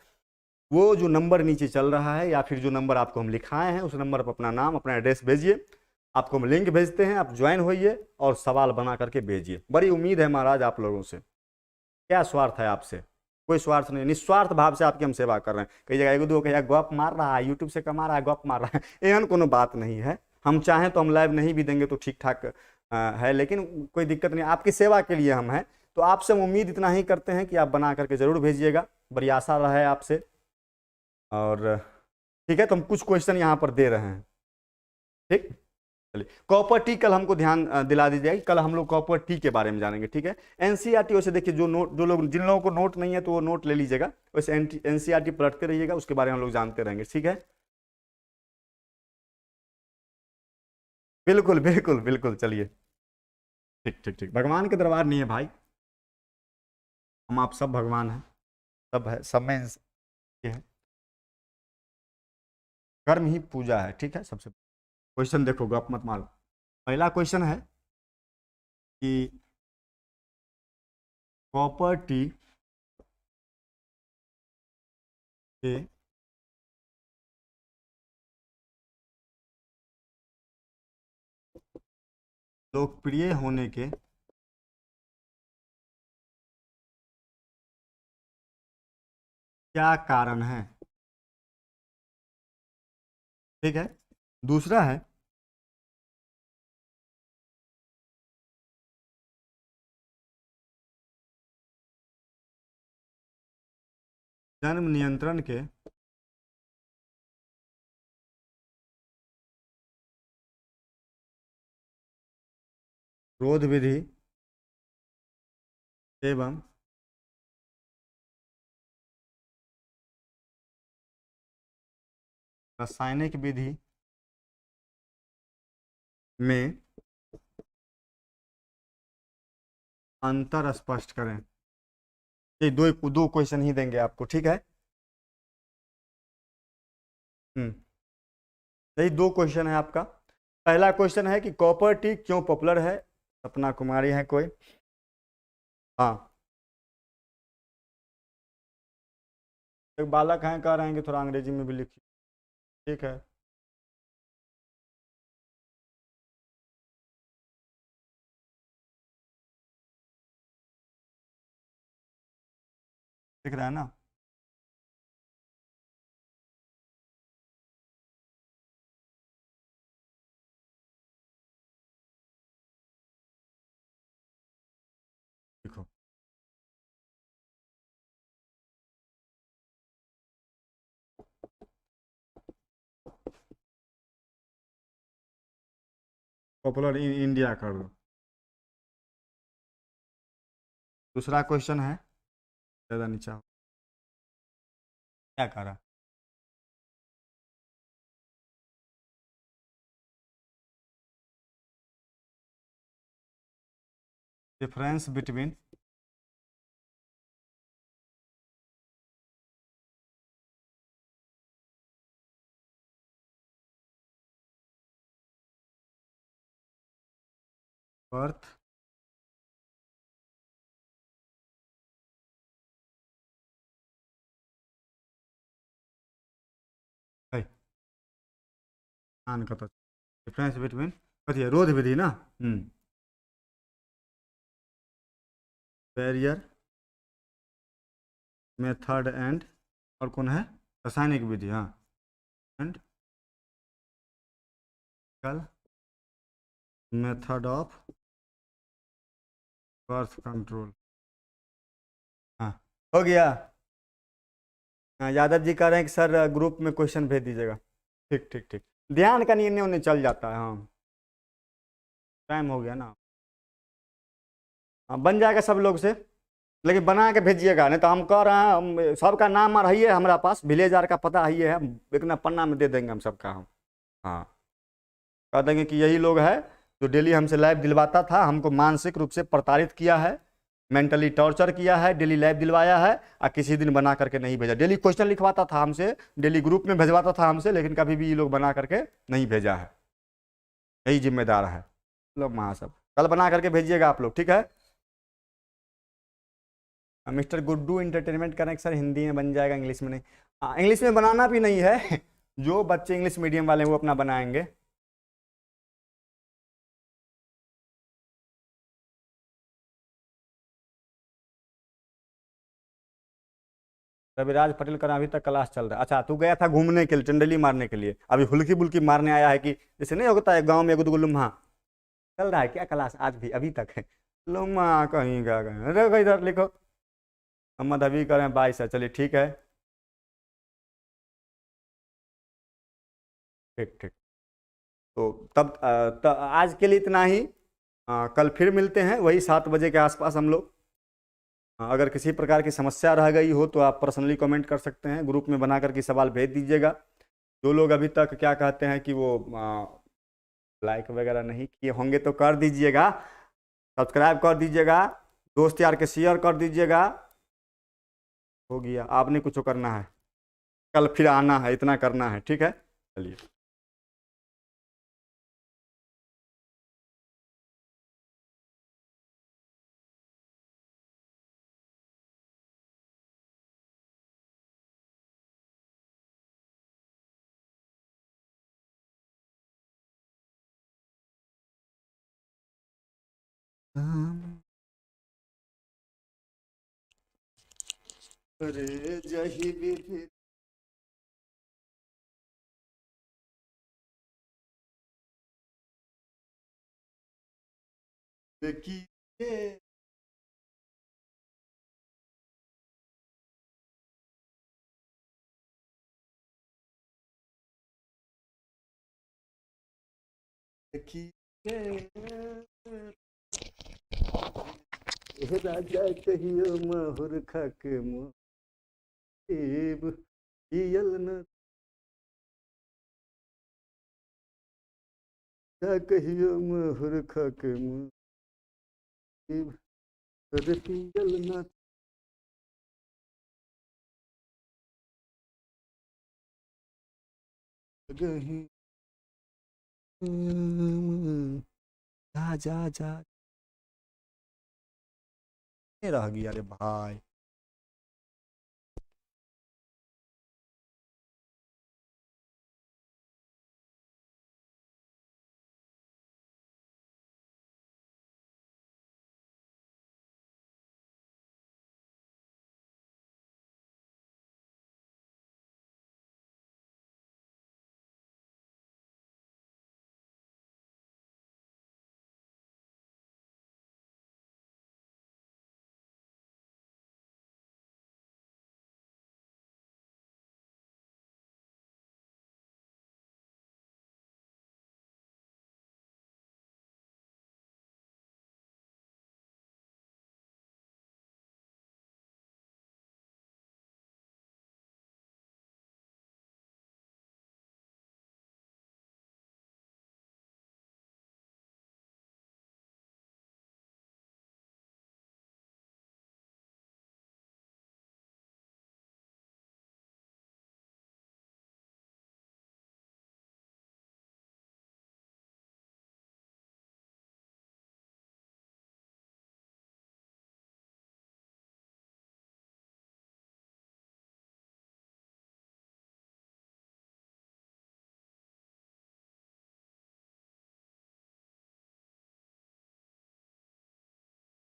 वो जो नंबर नीचे चल रहा है या फिर जो नंबर आपको हम लिखाए हैं, उस नंबर पर अपना नाम, अपना एड्रेस भेजिए, आपको हम लिंक भेजते हैं, आप ज्वाइन होइए और सवाल बना करके भेजिए। बड़ी उम्मीद है महाराज आप लोगों से, क्या स्वार्थ है आपसे? कोई स्वार्थ नहीं, निस्वार्थ भाव से आपकी हम सेवा कर रहे हैं। कई जगह 1-2 कहीं गप मार रहा है, यूट्यूब से कमा रहा है, गप मार रहा है, एहन कोनो बात नहीं है। हम चाहें तो हम लाइव नहीं भी देंगे तो ठीक ठाक है, लेकिन कोई दिक्कत नहीं, आपकी सेवा के लिए हम हैं। तो आपसे हम उम्मीद इतना ही करते हैं कि आप बना करके जरूर भेजिएगा, बड़ी आशा रहा है आपसे। और ठीक है, तो हम कुछ क्वेश्चन यहाँ पर दे रहे हैं, ठीक। चलिए, कॉपर टी कल हमको ध्यान दिला दीजिएगा, कल हम लोग कॉपर टी के बारे में जानेंगे, ठीक है। एनसीईआरटी वैसे देखिए, जो लोग, जिन लोगों को नोट नहीं है तो वो नोट ले लीजिएगा, वैसे एनसीईआरटी पढ़ते रहिएगा, उसके बारे में हम लोग जानते रहेंगे, ठीक है। बिल्कुल बिल्कुल बिल्कुल, चलिए, ठीक ठीक ठीक। भगवान के दरबार नहीं है भाई, हम आप सब भगवान हैं। सब है, सब में ये है, कर्म ही पूजा है। ठीक है, सबसे क्वेश्चन देखो, गप मत मारो। पहला क्वेश्चन है कि प्रॉपर्टी के लोकप्रिय होने के क्या कारण है। ठीक है, दूसरा है जन्म नियंत्रण के रोध विधि एवं रासायनिक विधि में अंतर स्पष्ट करें। ये दो दो क्वेश्चन ही देंगे आपको। ठीक है, हम्म, यही दो क्वेश्चन है आपका। पहला क्वेश्चन है कि कॉपर टी क्यों पॉपुलर है। सपना कुमारी है कोई। हाँ, एक बालक हैं, कह रहे हैं कि थोड़ा अंग्रेजी में भी लिखिए। ठीक है, दिख रहा है ना। देखो, पॉपुलर इन इंडिया कर दो। दूसरा क्वेश्चन है, ज़्यादा नीचा हो। क्या करा। डिफरेंस बिटवीन बर्थ है आन का तो डिफरेंस बिटवीन कथी है, रोध विधि ना। बैरियर मेथड एंड, और कौन है, रासायनिक विधि। हाँ, एंड कल मेथड ऑफ बर्थ कंट्रोल। हाँ, हो गया। हाँ, यादव जी कह रहे हैं कि सर ग्रुप में क्वेश्चन भेज दीजिएगा। ठीक ठीक ठीक, ध्यान का नहीं उन्हें चल जाता है। हाँ, टाइम हो गया ना। हाँ, बन जाएगा सब लोग से, लेकिन बना के भेजिएगा, नहीं तो हम कह रहे हैं, हम सबका नाम आ रही है हमारा पास, विलेज आर का पता ही है, हम एक ना पन्ना में दे देंगे हम सबका हम। हाँ, कह देंगे कि यही लोग है जो डेली हमसे लाइव दिलवाता था, हमको मानसिक रूप से प्रताड़ित किया है, मेंटली टॉर्चर किया है, डेली लाइव दिलवाया है, और किसी दिन बना करके नहीं भेजा। डेली क्वेश्चन लिखवाता था हमसे, डेली ग्रुप में भेजवाता था हमसे, लेकिन कभी भी ये लोग बना करके नहीं भेजा है। यही जिम्मेदार है लोग महासब। कल बना करके भेजिएगा आप लोग, ठीक है। मिस्टर गुड्डू इंटरटेनमेंट करें सर, हिंदी में बन जाएगा, इंग्लिश में नहीं। हाँ, इंग्लिश में बनाना भी नहीं है जो बच्चे इंग्लिश मीडियम वाले हैं वो अपना बनाएंगे। रविराज पटेल का अभी तक क्लास चल रहा है। अच्छा, तू गया था घूमने के लिए, टंडली मारने के लिए, अभी हुल्की बुल्की मारने आया है कि जैसे नहीं होता है गाँव में गुदगुल लम्हा। चल रहा है क्या क्लास आज भी, अभी तक है लम्हा कहीं का कहीं। देखो इधर लिखो, मोहम्मद अभी करें 22 है, चलिए ठीक है। ठीक ठीक, तो तब आज के लिए इतना ही। कल फिर मिलते हैं वही 7 बजे के आसपास हम लोग। अगर किसी प्रकार की समस्या रह गई हो तो आप पर्सनली कमेंट कर सकते हैं, ग्रुप में बना करके सवाल भेज दीजिएगा। जो लोग अभी तक क्या कहते हैं कि वो लाइक वगैरह नहीं किए होंगे तो कर दीजिएगा, सब्सक्राइब कर दीजिएगा, दोस्त यार के शेयर कर दीजिएगा। हो गया, आपने कुछ करना है, कल फिर आना है, इतना करना है, ठीक है, चलिए। अरे जही विधि की की राजा कहियो महुर खक मुब पियल न कहियो महुर खक मुब पियल न गही जा जा जा रह गया, अरे भाई।